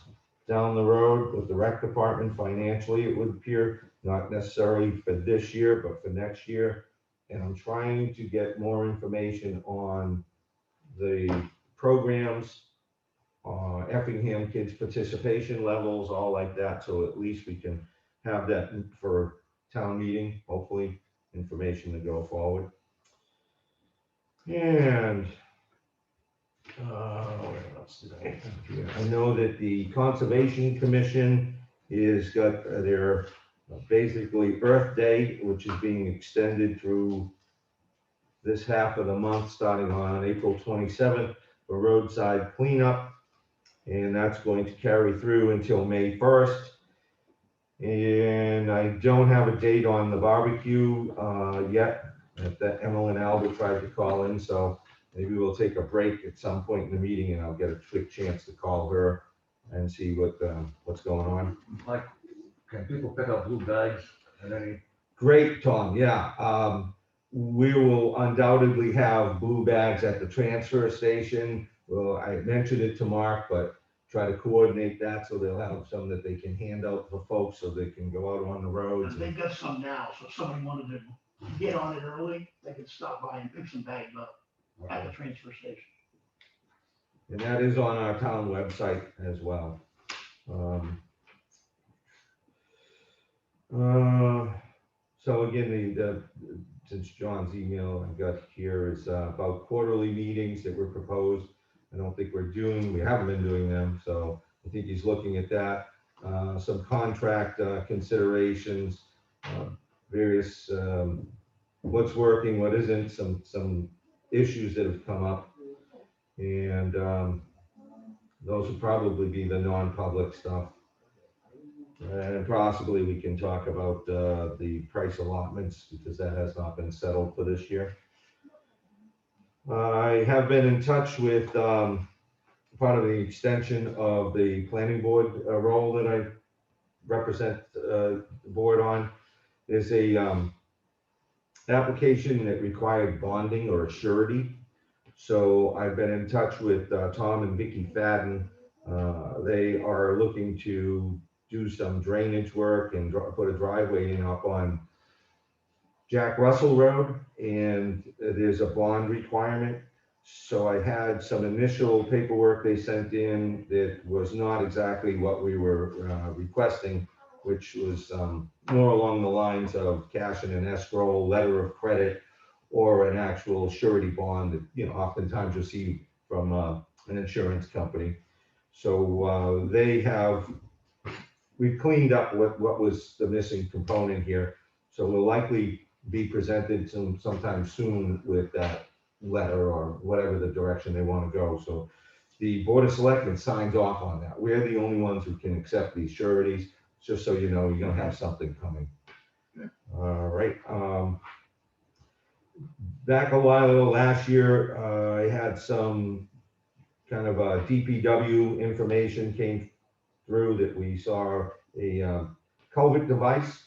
down the road with the rec department financially, it would appear, not necessarily for this year, but for next year. And I'm trying to get more information on the programs, Effingham kids' participation levels, all like that. So at least we can have that for town meeting, hopefully, information to go forward. And what else did I have here? I know that the Conservation Commission is got their basically Earth Day, which is being extended through this half of the month, starting on April 27th for roadside cleanup. And that's going to carry through until May 1st. And I don't have a date on the barbecue yet. That Emily and Albert tried to call in, so maybe we'll take a break at some point in the meeting and I'll get a quick chance to call her and see what's going on. Like, can people pick up blue bags at any? Great, Tom, yeah. We will undoubtedly have blue bags at the transfer station. Well, I mentioned it to Mark, but try to coordinate that, so they'll have some that they can hand out for folks, so they can go out on the roads. They've got some now, so if somebody wanted to get on it early, they could stop by and pick some bags up at the transfer station. And that is on our town website as well. So again, since John's email I got here is about quarterly meetings that were proposed. I don't think we haven't been doing them, so I think he's looking at that. Some contract considerations, various, what's working, what isn't, some issues that have come up. And those would probably be the non-public stuff. And possibly we can talk about the price allotments, because that has not been settled for this year. I have been in touch with part of the extension of the planning board role that I represent the board on. There's a application that required bonding or a surety. So I've been in touch with Tom and Vicky Fadden. They are looking to do some drainage work and put a driveway in up on Jack Russell Road, and there's a bond requirement. So I had some initial paperwork they sent in that was not exactly what we were requesting, which was more along the lines of cash in an escrow, letter of credit, or an actual surety bond that, you know, oftentimes you'll see from an insurance company. So we've cleaned up what was the missing component here. So we'll likely be presented sometime soon with that letter or whatever the direction they want to go. So the Board of Selectmen signs off on that. We're the only ones who can accept these sureties, just so you know, you're gonna have something coming. All right. Back a while ago, last year, I had some kind of DPW information came through that we saw a COVID device.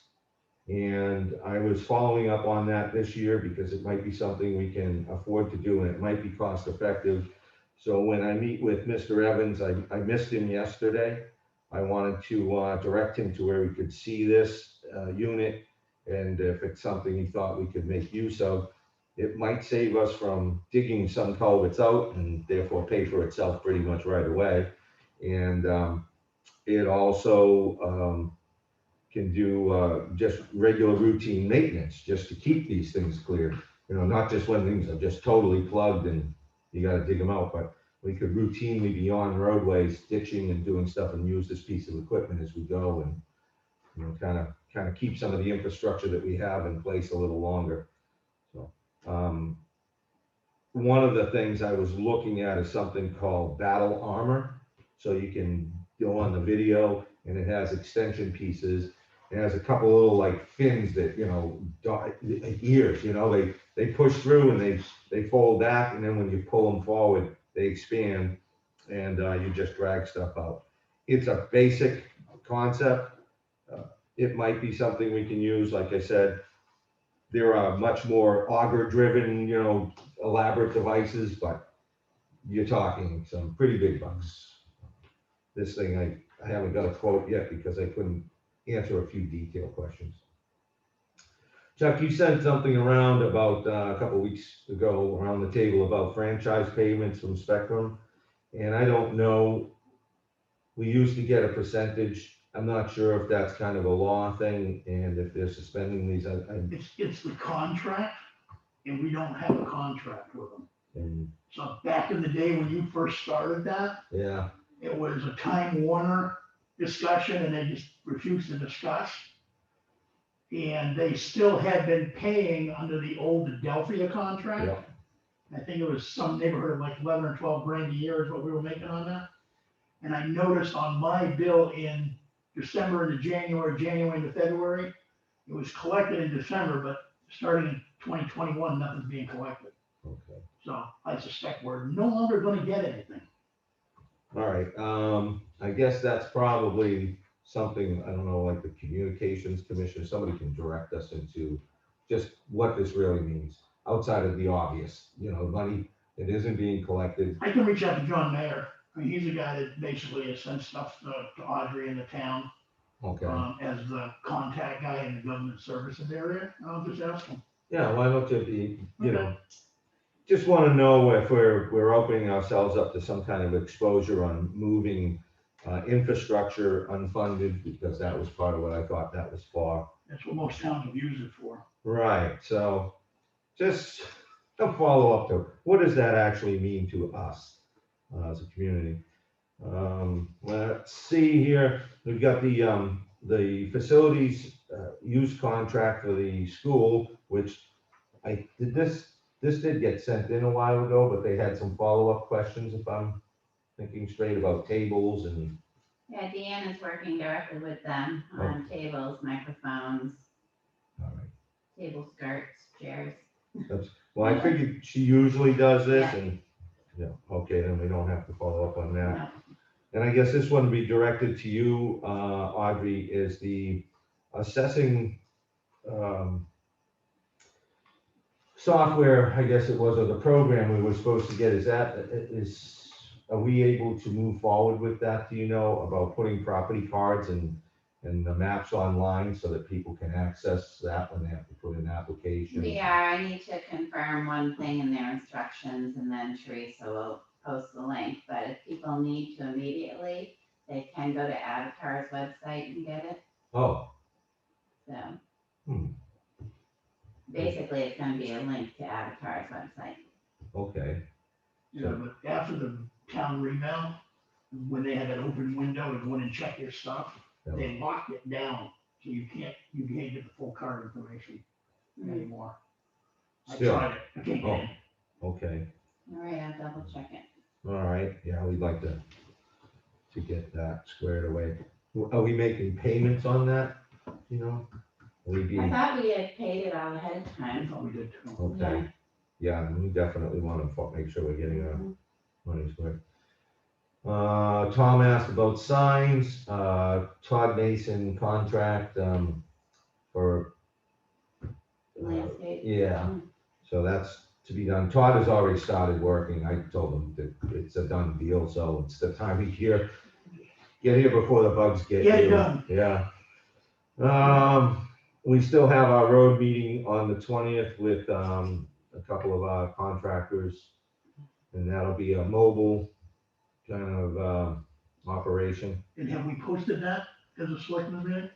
And I was following up on that this year because it might be something we can afford to do and it might be cost effective. So when I meet with Mr. Evans, I missed him yesterday. I wanted to direct him to where we could see this unit, and if it's something he thought we could make use of. It might save us from digging some culverts out and therefore pay for itself pretty much right away. And it also can do just regular routine maintenance just to keep these things clear. You know, not just when things are just totally plugged and you got to dig them out, but we could routinely be on roadways, ditching and doing stuff, and use this piece of equipment as we go, and, you know, kind of keep some of the infrastructure that we have in place a little longer. So one of the things I was looking at is something called Battle Armor. So you can go on the video, and it has extension pieces. It has a couple little like fins that, you know, ears, you know, they push through and they fold back, and then when you pull them forward, they expand, and you just drag stuff out. It's a basic concept. It might be something we can use. Like I said, there are much more auger-driven, you know, elaborate devices, but you're talking some pretty big bucks. This thing, I haven't got a quote yet because I couldn't answer a few detailed questions. Chuck, you sent something around about a couple weeks ago around the table about franchise payments from Spectrum, and I don't know, we used to get a percentage. I'm not sure if that's kind of a law thing, and if they're suspending these. It's the contract, and we don't have a contract with them. So back in the day when you first started that, Yeah, it was a Time Warner discussion, and they just refused to discuss. And they still had been paying under the old Adelphia contract. yeah. I think it was some neighborhood of like 11 or 12 grand a year is what we were making on that. And I noticed on my bill in December into January into February, it was collected in December, but starting in 2021, nothing's being collected. Okay. So I suspect we're no longer going to get anything. All right. I guess that's probably something, I don't know, like the Communications Commission, somebody can direct us into just what this really means outside of the obvious, you know, money that isn't being collected. I can reach out to John Mayer. I mean, he's the guy that basically has sent stuff to Audrey in the town, Okay, as the contact guy in the government services area. I'll just ask him. yeah, why don't you be, you know, just want to know if we're opening ourselves up to some kind of exposure on moving infrastructure unfunded, because that was part of what I thought that was for. That's what most towns will use it for. Right, so just a follow-up to, what does that actually mean to us as a community? Let's see here, we've got the facilities use contract for the school, which this did get sent in a while ago, but they had some follow-up questions, if I'm thinking straight, about tables and, Yeah, Deanne is working directly with them on tables, microphones, all right. table skirts, chairs. Well, I figured she usually does this, and, yeah, okay, then we don't have to follow up on that. No. And I guess this one would be directed to you, Audrey, is the assessing software, I guess it was, or the program we were supposed to get, are we able to move forward with that? Do you know about putting property cards and the maps online so that people can access that when they have to put in applications? We are, I need to confirm one thing in their instructions, and then Teresa will post the link, but if people need to immediately, they can go to Avatar's website and get it, Oh, so. Hmm. Basically, it's gonna be a link to Avatar's website. okay, Yeah, but after the town revamp, when they had that open window to go in and check your stuff, they locked it down, so you can't get the full card information anymore. I Still. tried it, I can't get in. okay, All right, I'll double check it. all right, yeah, we'd like to get that squared away. Are we making payments on that, you know? Will we be, I thought we had paid it all ahead of I time. thought we did too. okay, yeah, we definitely want to make sure we're getting our Mhm. money's worth. Tom asked about signs, Todd Mason contract, for, Landscape. yeah, Mhm. so that's to be done. Todd has already started working. I told him that it's a done deal, so it's the time of year. Get here before the bugs get you. Get it done. Yeah. We still have our road meeting on the 20th with, a couple of our contractors. And that'll be a mobile kind of, operation. And have we posted that as a selectman meeting?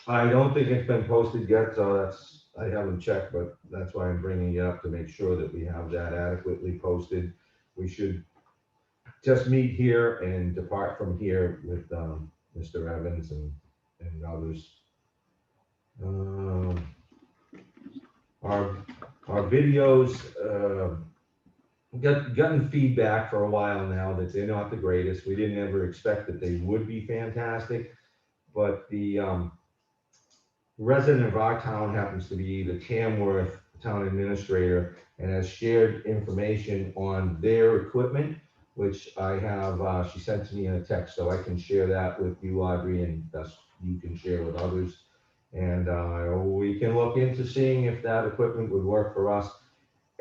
I don't think it's been posted yet, so I haven't checked, but that's why I'm bringing it up, to make sure that we have that adequately posted. We should just meet here and depart from here with, Mr. Evans and others. Our videos, gotten feedback for a while now that they're not the greatest. We didn't ever expect that they would be fantastic, but the resident of our town happens to be the Tamworth Town Administrator, and has shared information on their equipment, which I have, she sent to me in a text, so I can share that with you, Audrey, and thus you can share with others. And we can look into seeing if that equipment would work for us,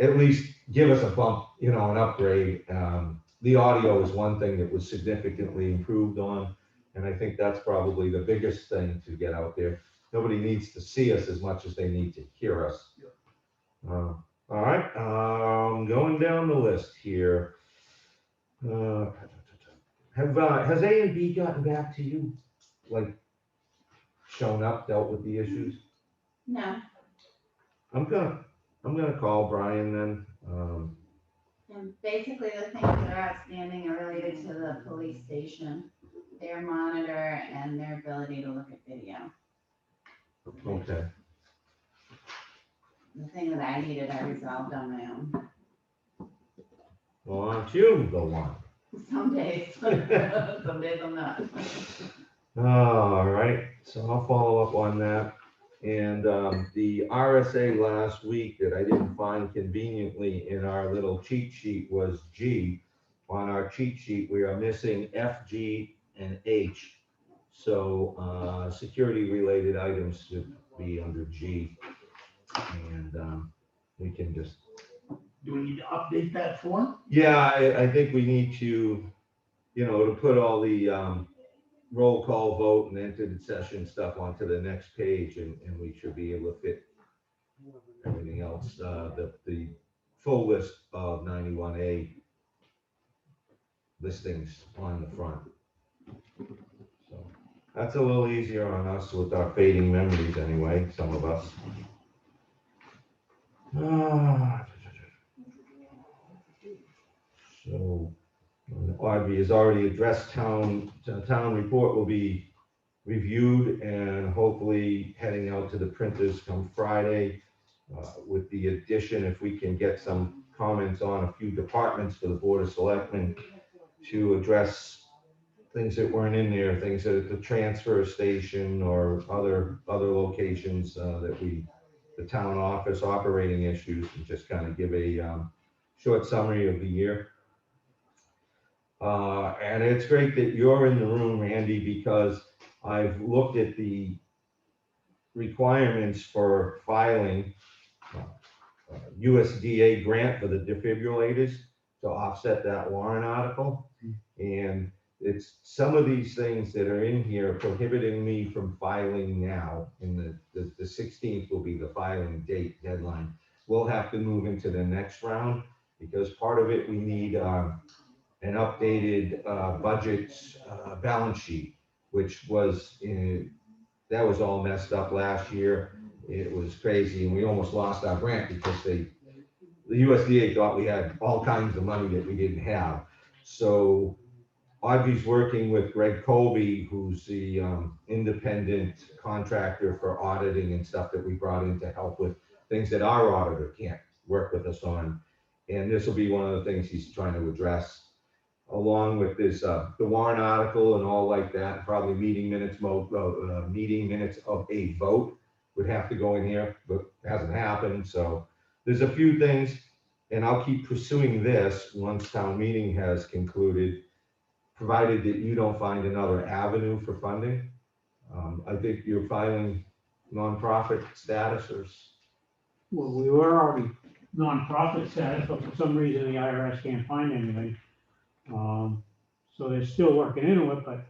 at least give us a bump, you know, an upgrade. The audio is one thing that was significantly improved on, and I think that's probably the biggest thing to get out there. Nobody needs to see us as much as they need to hear us. All right, going down the list here. Has A and B gotten back to you? Like, shown up, dealt with the issues? No, I'm gonna call Brian then. and basically the things that are outstanding are related to the police station, their monitor and their ability to look at video. Okay, The thing that I needed, I resolved on my own. well, aren't you the one? Some days, some days I'm not. All right, so I'll follow up on that. And the RSA last week that I didn't find conveniently in our little cheat sheet was G. On our cheat sheet, we are missing F, G, and H. So security related items should be under G. And we can just, Do we need to update that form? yeah, I think we need to, to put all the, roll call vote and entered session stuff onto the next page, and we should be able to fit everything else, the full list of 91A listings on the front. So that's a little easier on us with our fading memories anyway, some of us. So Audrey has already addressed town report will be reviewed and hopefully heading out to the printers come Friday, with the addition, if we can get some comments on a few departments for the Board of Selectmen to address things that weren't in there, things that at the transfer station or other locations, the town office operating issues, and just kind of give a short summary of the year. And it's great that you're in the room, Randy, because I've looked at the requirements for filing USDA grant for the defibrillators to offset that warrant article. And it's some of these things that are in here prohibiting me from filing now, and the 16th will be the filing date deadline. We'll have to move into the next round, because part of it, we need an updated budget balance sheet, which was that was all messed up last year. It was crazy, and we almost lost our grant because the USDA thought we had all kinds of money that we didn't have. So Audrey's working with Greg Colby, who's the independent contractor for auditing and stuff that we brought in to help with things that our auditor can't work with us on. And this will be one of the things he's trying to address, along with this, the warrant article and all like that. Probably meeting minutes of a vote would have to go in here, but it hasn't happened. So there's a few things, and I'll keep pursuing this once town meeting has concluded, provided that you don't find another avenue for funding. I think you're filing nonprofit status or. Well, we were already nonprofit status, but for some reason the IRS can't find anything. So they're still working into it, but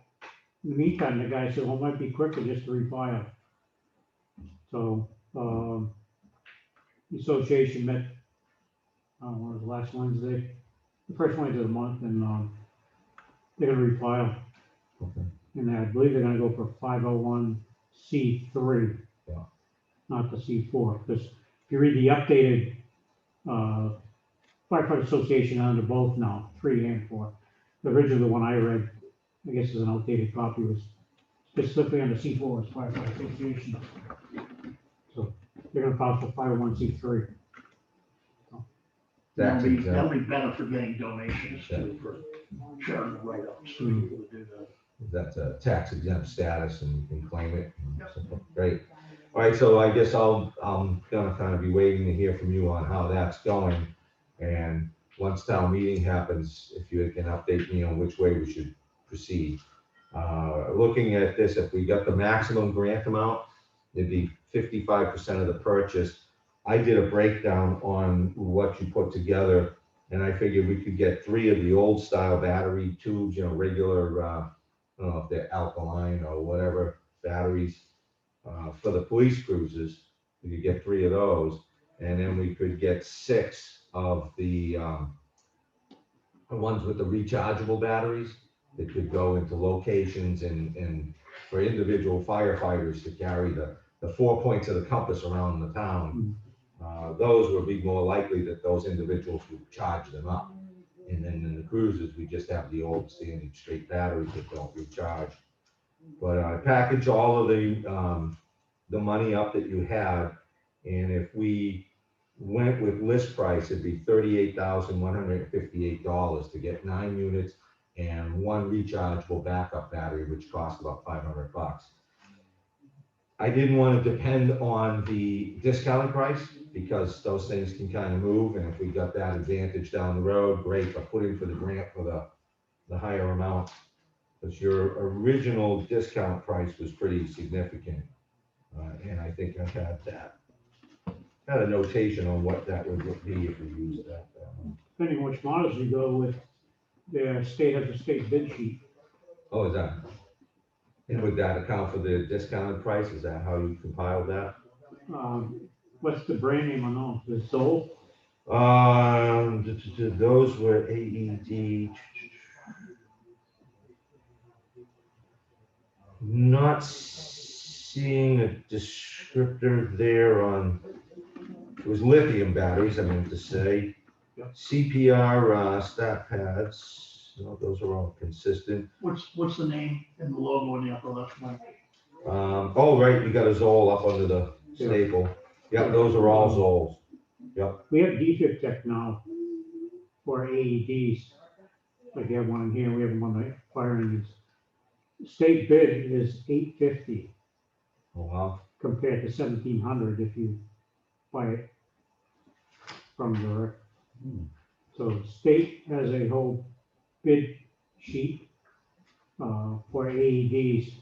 in the meantime, the guy said, well, it might be quicker just to refile. So, the association met, what was it, last Wednesday, the first Wednesday of the month, and, they're gonna refile. Okay. And I believe they're gonna go for 501c3, Yeah. not the C4, because if you read the updated, firefighter association under both now, 3 and 4. The original one I read, I guess is an outdated copy, was specifically under C4 as firefighter association. So they're gonna file for 501c3. That's That'll exactly. be better for getting donations too, for sharing the write-ups. So people would do that. That's a tax exempt status, and you can claim it. So, great. All right, so I guess I'm gonna kind of be waiting to hear from you on how that's going. And once town meeting happens, if you can update me on which way we should proceed. Looking at this, if we got the maximum grant amount, it'd be 55% of the purchase. I did a breakdown on what you put together, and I figured we could get 3 of the old style battery tubes, regular, I don't know if they're alkaline or whatever batteries, for the police cruisers. We could get 3 of those, and then we could get 6 of the ones with the rechargeable batteries that could go into locations and for individual firefighters to carry the 4 points of the compass around the town. Those would be more likely that those individuals would charge them up. And then in the cruisers, we just have the old standard straight batteries that don't recharge. But I package all of the money up that you had, and if we went with list price, it'd be $38,158 to get 9 units and 1 rechargeable backup battery, which costs about $500. I didn't want to depend on the discounted price, because those things can kind of move, and if we got that advantage down the road, great. But put in for the grant for the higher amount, because your original discount price was pretty significant, and I think I had a notation on what that would be if we used that. Depending on which models you go with, The state has a state bid sheet. Oh, is that? And would that account for the discounted price? Is that how you compiled that? What's the brand name on those? The Zoll? Those were AED. Not seeing a descriptor there on, it was lithium batteries, I meant to say. Yep. CPR stat pads, no, those are all consistent. What's the name and the logo in the upper left one? Oh, right, we got a Zoll up under the staple. Yeah, those are all Zolls. Yep. We have defib tech now for AEDs. Like you have one in here, we have one on the fire engines. State bid is $850 Oh, wow. compared to $1,700 if you buy it from the. So state has a whole bid sheet for AEDs.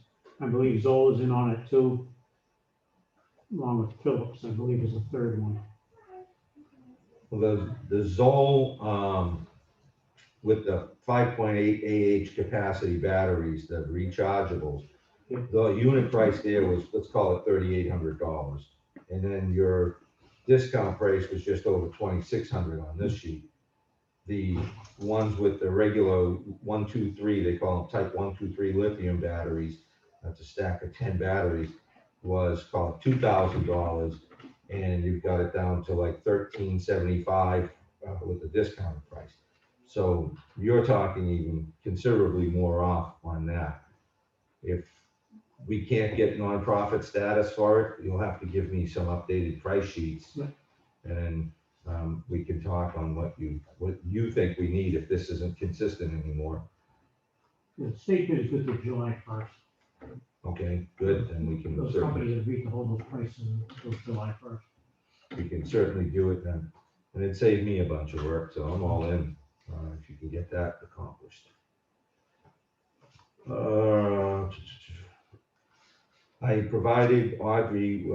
I believe Zoll is in on it too, along with Phillips, I believe is the third one. Well, the Zoll, with the 5.8 AH capacity batteries, the rechargeables, Yep. the unit price there was, let's call it $3,800. And then your discount price was just over $2,600 on this sheet. The ones with the regular 1, 2, 3, they call them type 1, 2, 3 lithium batteries, that's a stack of 10 batteries, was called $2,000. And you've got it down to like $1,375 with the discounted price. So you're talking even considerably more off on that. If we can't get nonprofit status for it, you'll have to give me some updated price sheets. Yeah. And we can talk on what you think we need if this isn't consistent anymore. The state bid is good to July 1st. Okay, good, then we can Those certainly, companies agreed to hold those prices until July 1st. we can certainly do it then. And it saved me a bunch of work, so I'm all in, if you can get that accomplished. I provided Audrey,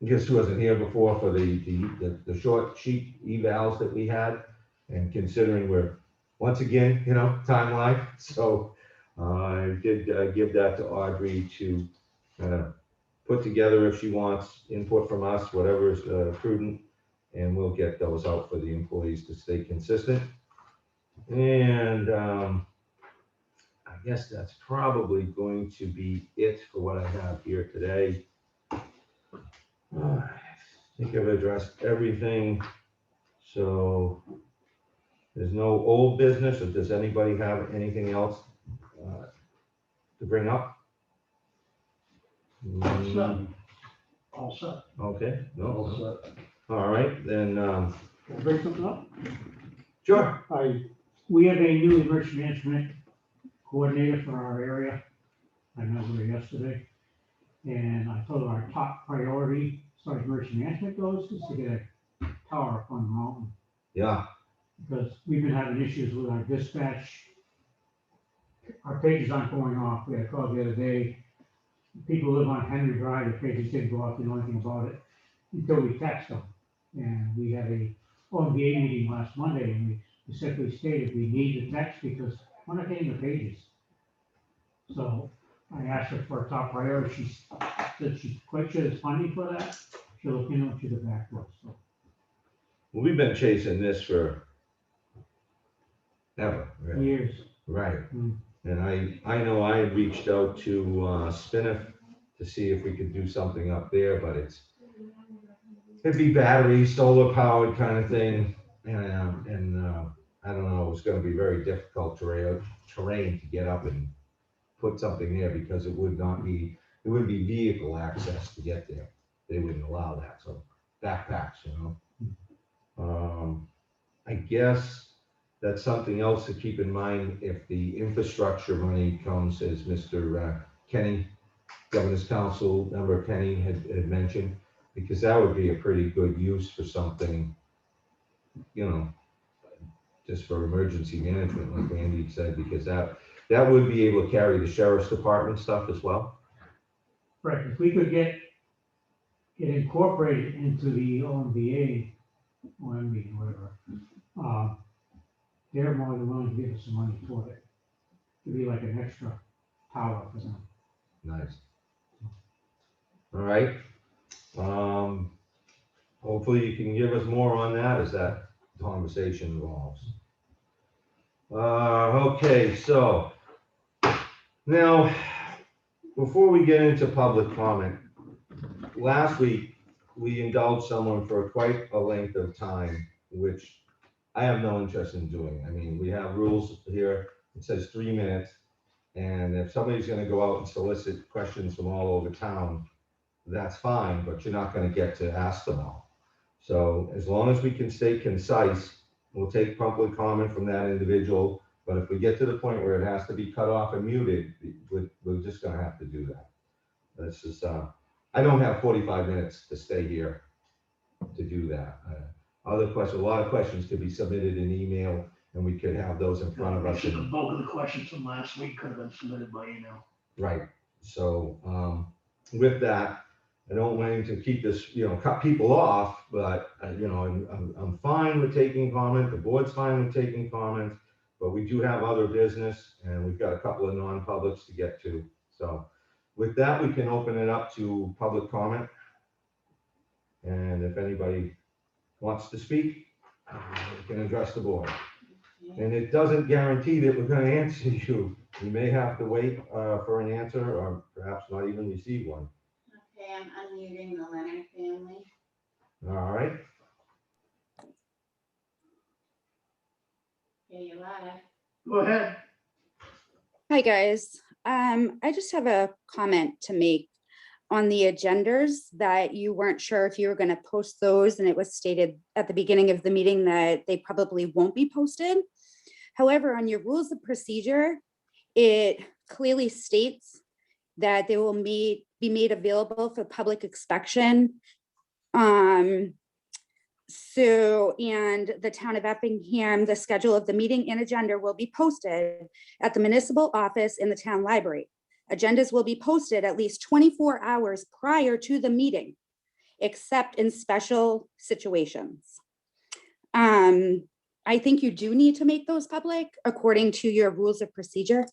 guess who wasn't here before, for the short sheet evals that we had. And considering we're, once again, timeline, so I did give that to Audrey to put together if she wants input from us, whatever is prudent, and we'll get those out for the employees to stay consistent. And I guess that's probably going to be it for what I have here today. I think I've addressed everything. So there's no old business, or does anybody have anything else to bring up? All set. Okay, no, All set. all right, then, Can I bring something up? sure. We have a new emergency management coordinator for our area. I met with her yesterday. And I told her our top priority as far as emergency management goes is to get a tower up on the mountain. Yeah, Because we've been having issues with our dispatch. Our pages aren't going off. We had a call the other day. People who live on Henry Drive, the pages didn't go off, they know anything about it until we text them. And we had a OMBA meeting last Monday, and we specifically stated we need the text because we're not getting the pages. So I asked her for a top priority. She said she's quite sure there's funding for that. She'll look into it, she'll get back to us. So well, we've been chasing this for ever, really. years. Right. Mm. And I know I had reached out to Spinneth to see if we could do something up there, but it'd be battery, solar powered kind of thing. And I don't know, it's gonna be very difficult terrain to get up and put something there because it wouldn't be vehicle access to get there. They wouldn't allow that, so backpacks, I guess that's something else to keep in mind if the infrastructure money comes, as Mr. Kenny, Governor's Council member Kenny had mentioned, because that would be a pretty good use for something, just for emergency management, like Randy said, because that would be able to carry the sheriff's department stuff as well. Right, if we could get it incorporated into the OMBA, whatever, they're more than willing to give us some money for it. To be like an extra power for them. Nice. All right. Hopefully you can give us more on that as that conversation evolves. Okay, so now, before we get into public comment, last week, we indulged someone for quite a length of time, which I have no interest in doing. I mean, we have rules here, it says 3 minutes. And if somebody's gonna go out and solicit questions from all over town, that's fine, but you're not gonna get to ask them all. So as long as we can stay concise, we'll take public comment from that individual. But if we get to the point where it has to be cut off and muted, we're just gonna have to do that. This is, I don't have 45 minutes to stay here to do that. Other questions, a lot of questions could be submitted in email, and we could have those in front of us. The bulk of the questions from last week could have been submitted by email. Right, so, with that, I don't want to keep this, cut people off, but, I'm fine with taking comment, the board's fine with taking comments, but we do have other business, and we've got a couple of non-publics to get to, so with that, we can open it up to public comment. And if anybody wants to speak, we can address the board. And it doesn't guarantee that we're gonna answer you. You may have to wait for an answer, or perhaps not even receive one. Okay, I'm unmuting the Leonard family. All right, Okay, you're live. Go ahead. Hi, guys. I just have a comment to make on the agendas that you weren't sure if you were going to post those, and it was stated at the beginning of the meeting that they probably won't be posted. However, on your rules of procedure, it clearly states that they will be made available for public inspection. And the town of Effingham, the schedule of the meeting and agenda will be posted at the municipal office in the town library. Agendas will be posted at least 24 hours prior to the meeting, except in special situations. I think you do need to make those public according to your rules of procedure.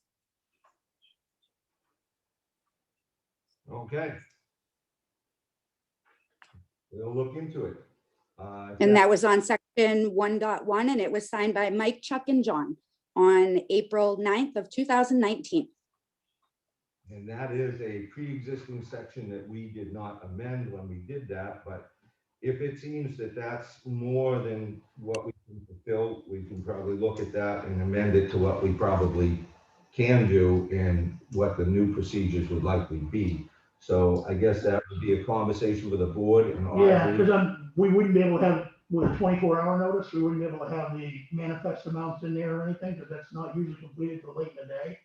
okay. We'll look into it. And that was on section 1.1, and it was signed by Mike, Chuck, and John on April 9th of 2019. And that is a pre-existing section that we did not amend when we did that, but if it seems that that's more than what we can fulfill, we can probably look at that and amend it to what we probably can do and what the new procedures would likely be. So I guess that would be a conversation with the board and. Yeah, because we wouldn't be able to have, with a 24-hour notice, we wouldn't be able to have the manifest amounts in there or anything, because that's not usually completed till late in the day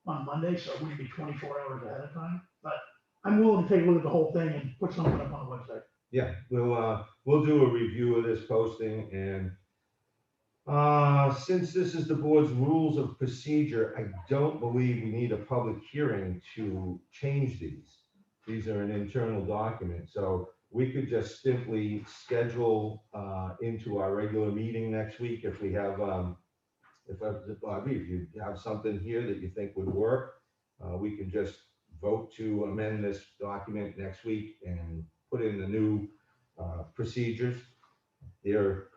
on Monday, so it wouldn't be 24 hours ahead of time. But I'm willing to take a look at the whole thing and put something up on the website. Yeah, we'll do a review of this posting, and since this is the board's rules of procedure, I don't believe we need a public hearing to change these. These are an internal document, so we could just simply schedule into our regular meeting next week if we have, if you have something here that you think would work, we can just vote to amend this document next week and put in the new procedures. They're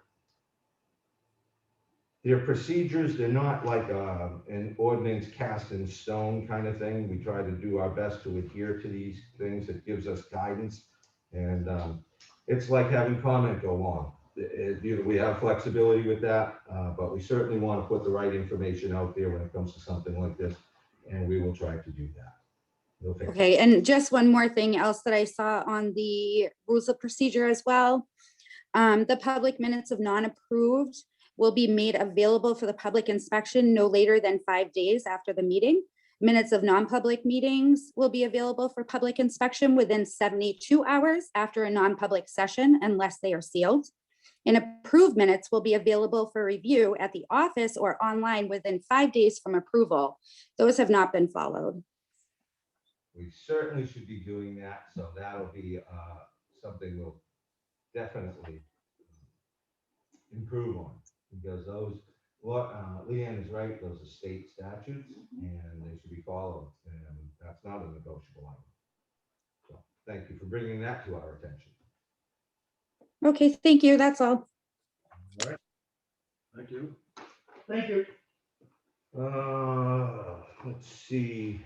procedures, they're not like an ordinance cast in stone kind of thing. We try to do our best to adhere to these things. It gives us guidance. And it's like having comment go on. We have flexibility with that, but we certainly want to put the right information out there when it comes to something like this, and we will try to do that. Okay, and just one more thing else that I saw on the rules of procedure as well. The public minutes of non-approved will be made available for the public inspection no later than 5 days after the meeting. Minutes of non-public meetings will be available for public inspection within 72 hours after a non-public session unless they are sealed. And approved minutes will be available for review at the office or online within 5 days from approval. Those have not been followed. We certainly should be doing that, so that'll be something we'll definitely improve on, because Leanne is right, those are state statutes and they should be followed, and that's not a negotiable item. So, thank you for bringing that to our attention. Okay, thank you. That's all. All right. Thank you. Thank you. Let's see,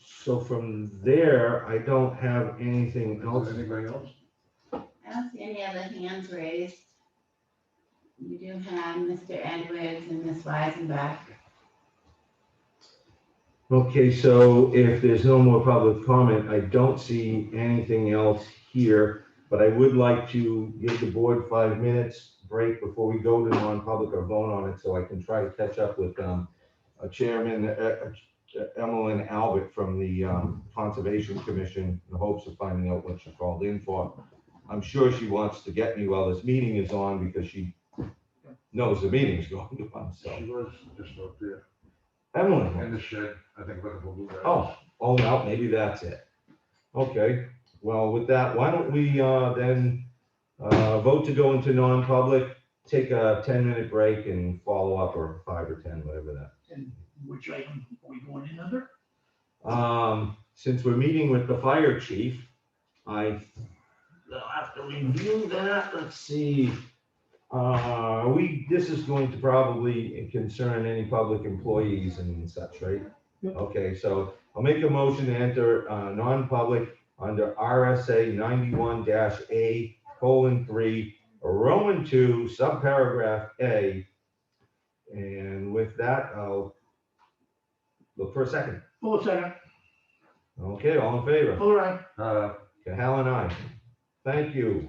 so from there, I don't have anything else. Is there anybody else? I don't see any other hands raised. You do have Mr. Edwards and Ms. Weisenbach. Okay, so if there's no more public comment, I don't see anything else here, but I would like to give the board 5 minutes break before we go to non-public or vote on it, so I can try to catch up with Chairman Emmeline Albert from the Conservation Commission, in the hopes of finding out what she called in for. I'm sure she wants to get me while this meeting is on, because she knows the meeting's going on, so. She was just up there Emmeline. in the shed, I think, looking for blueberries. Oh, well, maybe that's it. Okay, well, with that, why don't we then vote to go into non-public, take a 10-minute break and follow up, or 5 or 10, whatever that. And which item are we going in under? Since we're meeting with the fire chief, I'll have to review that. Let's see. This is going to probably concern any public employees and such, right? Yep. Okay, so I'll make a motion to enter non-public under RSA 91-A:3, Roman 2, subparagraph A. And with that, I'll look for a second. Full second. Okay, all in favor? All right. Hal and I. Thank you.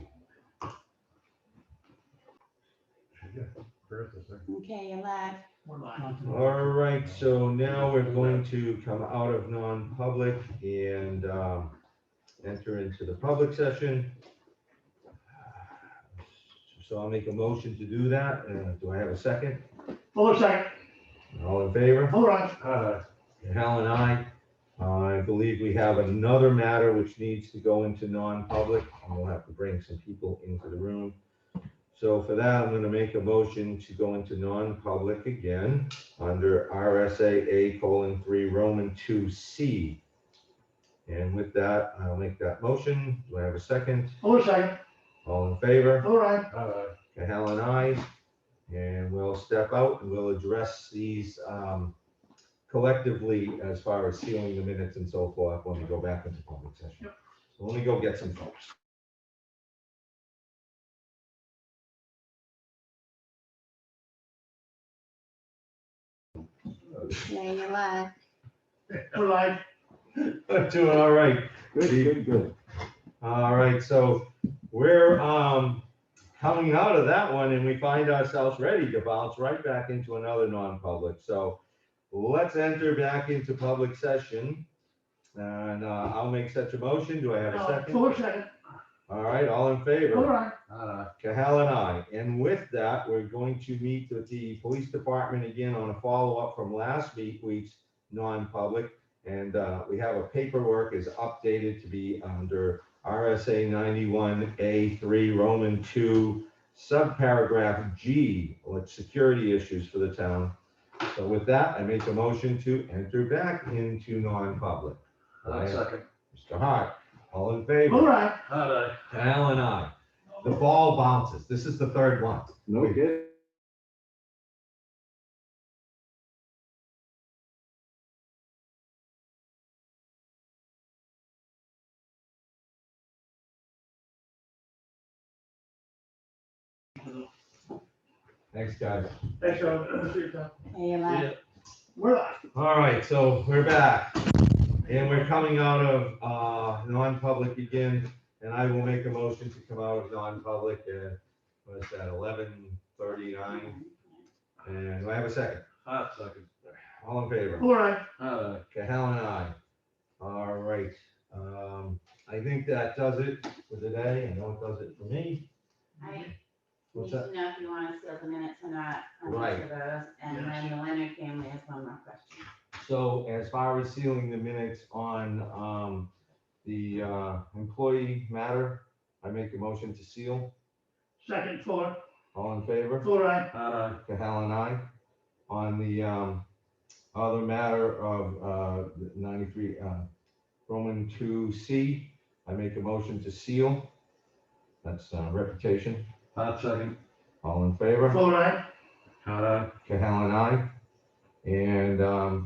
Okay, you're live. We're live. All right, so now we're going to come out of non-public and enter into the public session. So I'll make a motion to do that. Do I have a second? Full second. All in favor? All right. Hal and I believe we have another matter which needs to go into non-public, and we'll have to bring some people into the room. So for that, I'm going to make a motion to go into non-public again under RSA A:3 Roman 2C. And with that, I'll make that motion. Do I have a second? Full second. All in favor? All right. Hal and I, and we'll step out and we'll address these collectively as far as sealing the minutes and so forth when we go back into public session. Yep. So let me go get some folks. Yeah, you're live. We're live. I'm doing all right. Good. All right, so we're coming out of that one and we find ourselves ready to bounce right back into another non-public. So let's enter back into public session. And I'll make such a motion. Do I have a second? Full second. All right, all in favor? All right. Hal and I, and with that, we're going to meet with the police department again on a follow-up from last week's non-public. And we have a paperwork is updated to be under RSA 91A:3 Roman 2 subparagraph G, which security issues for the town. So with that, I make a motion to enter back into non-public. Second. Mr. Hart, all in favor? All right. Hal and I. The ball bounces. This is the third one. No kidding. Thanks, guys. Thanks, John. See you, Tom. Okay, you're live. We're live. All right, so we're back. And we're coming out of non-public again, and I will make a motion to come out of non-public at, what's that, 11:39? And do I have a second? Second. All in favor? All right. Okay, Hal and I. All right. I think that does it for today. I know it does it for me. I What's need that? to know if you want to seal the minutes or not on Right. each of those. And then the Leonard family has one more question. So as far as sealing the minutes on the employee matter, I make a motion to seal. Second floor. All in favor? Fuller, aye. Cahalan, aye. On the other matter of 93 Roman 2C, I make a motion to seal. That's reputation. Second. All in favor? Fuller, aye. Cahalan, aye. And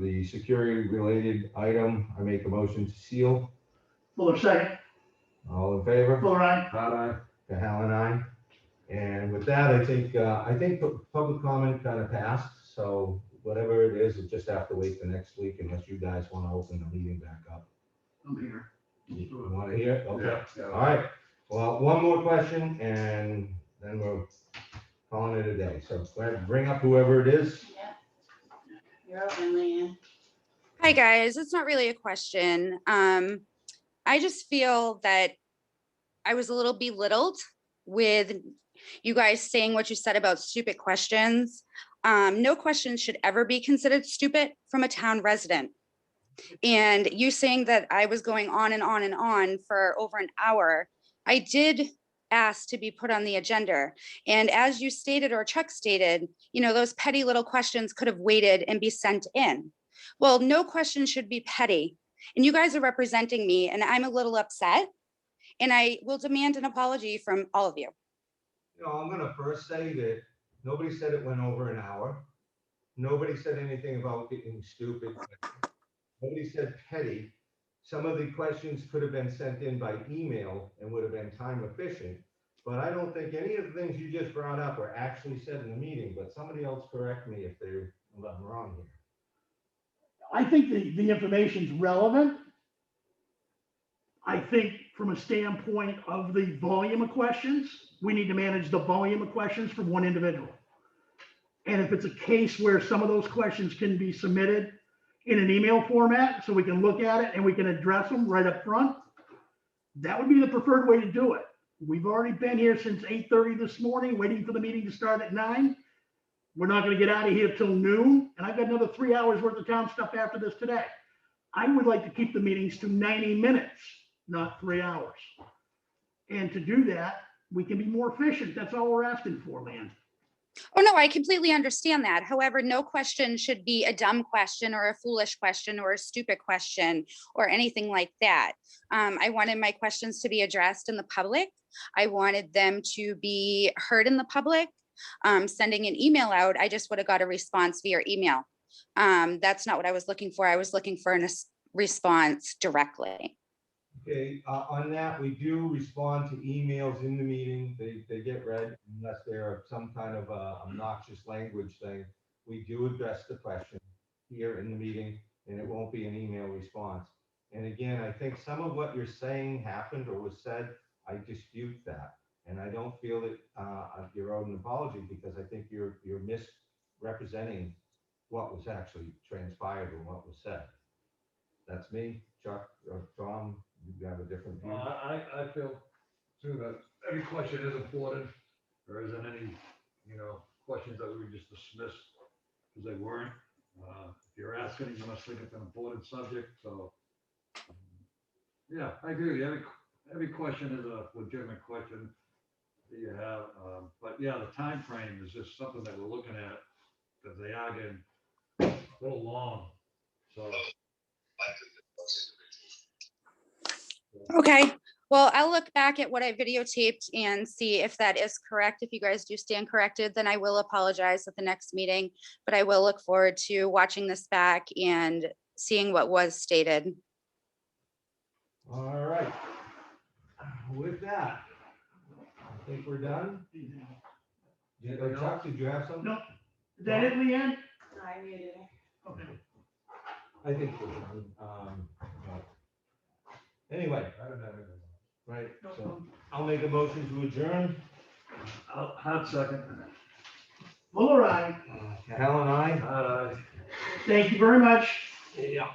the security-related item, I make a motion to seal. Fuller, second. All in favor? Fuller, aye. Cahalan, aye. And with that, I think public comment kind of passed, so whatever it is, we'll just have to wait the next week unless you guys want to open the meeting back up. I'm here. You want to hear it? Okay. Yeah. All right. Well, one more question and then we're calling it a day. So go ahead and bring up whoever it is. You're open, Leanne. Hi, guys. It's not really a question. I just feel that I was a little belittled with you guys saying what you said about stupid questions. No question should ever be considered stupid from a town resident. And you saying that I was going on and on and on for over an hour, I did ask to be put on the agenda. And as you stated, or Chuck stated, you know, those petty little questions could have waited and be sent in. Well, no question should be petty. And you guys are representing me and I'm a little upset. And I will demand an apology from all of you. You know, I'm gonna first say that nobody said it went over an hour. Nobody said anything about getting stupid. Nobody said petty. Some of the questions could have been sent in by email and would have been time efficient. But I don't think any of the things you just brought up are actually said in the meeting, but somebody else correct me if I'm wrong here. I think the information's relevant. I think from a standpoint of the volume of questions, we need to manage the volume of questions from one individual. And if it's a case where some of those questions can be submitted in an email format, so we can look at it and we can address them right up front, that would be the preferred way to do it. We've already been here since 8:30 this morning, waiting for the meeting to start at 9. We're not gonna get out of here till noon, and I've got another 3 hours worth of town stuff after this today. I would like to keep the meetings to 90 minutes, not 3 hours. And to do that, we can be more efficient. That's all we're asking for, Lan. Oh, no, I completely understand that. However, no question should be a dumb question or a foolish question or a stupid question or anything like that. I wanted my questions to be addressed in the public. I wanted them to be heard in the public. Sending an email out, I just would have got a response via email. That's not what I was looking for. I was looking for a response directly. Okay, on that, we do respond to emails in the meeting. They get read unless they're some kind of obnoxious language thing. We do address the question here in the meeting and it won't be an email response. And again, I think some of what you're saying happened or was said, I dispute that. And I don't feel that you're owed an apology because I think you're misrepresenting what was actually transpired or what was said. That's me, Chuck, or Tom. You have a different view. I feel too that every question is important. There isn't any, questions that we would just dismiss because they weren't. If you're asking, you must think it's an important subject. So, yeah, I agree with you. Every question is a legitimate question that you have. But yeah, the time frame is just something that we're looking at because they are getting a little long. So. Okay, well, I'll look back at what I videotaped and see if that is correct. If you guys do stand corrected, then I will apologize at the next meeting, but I will look forward to watching this back and seeing what was stated. All right. With that, I think we're done. Chuck, did you have something? No. Is that it, Leanne? No, I muted her. Okay. I think we're done. Anyway, I don't have anything. right, so I'll make a motion to adjourn. Hot second. Fuller, aye. Helen, I. Thank you very much. Yeah.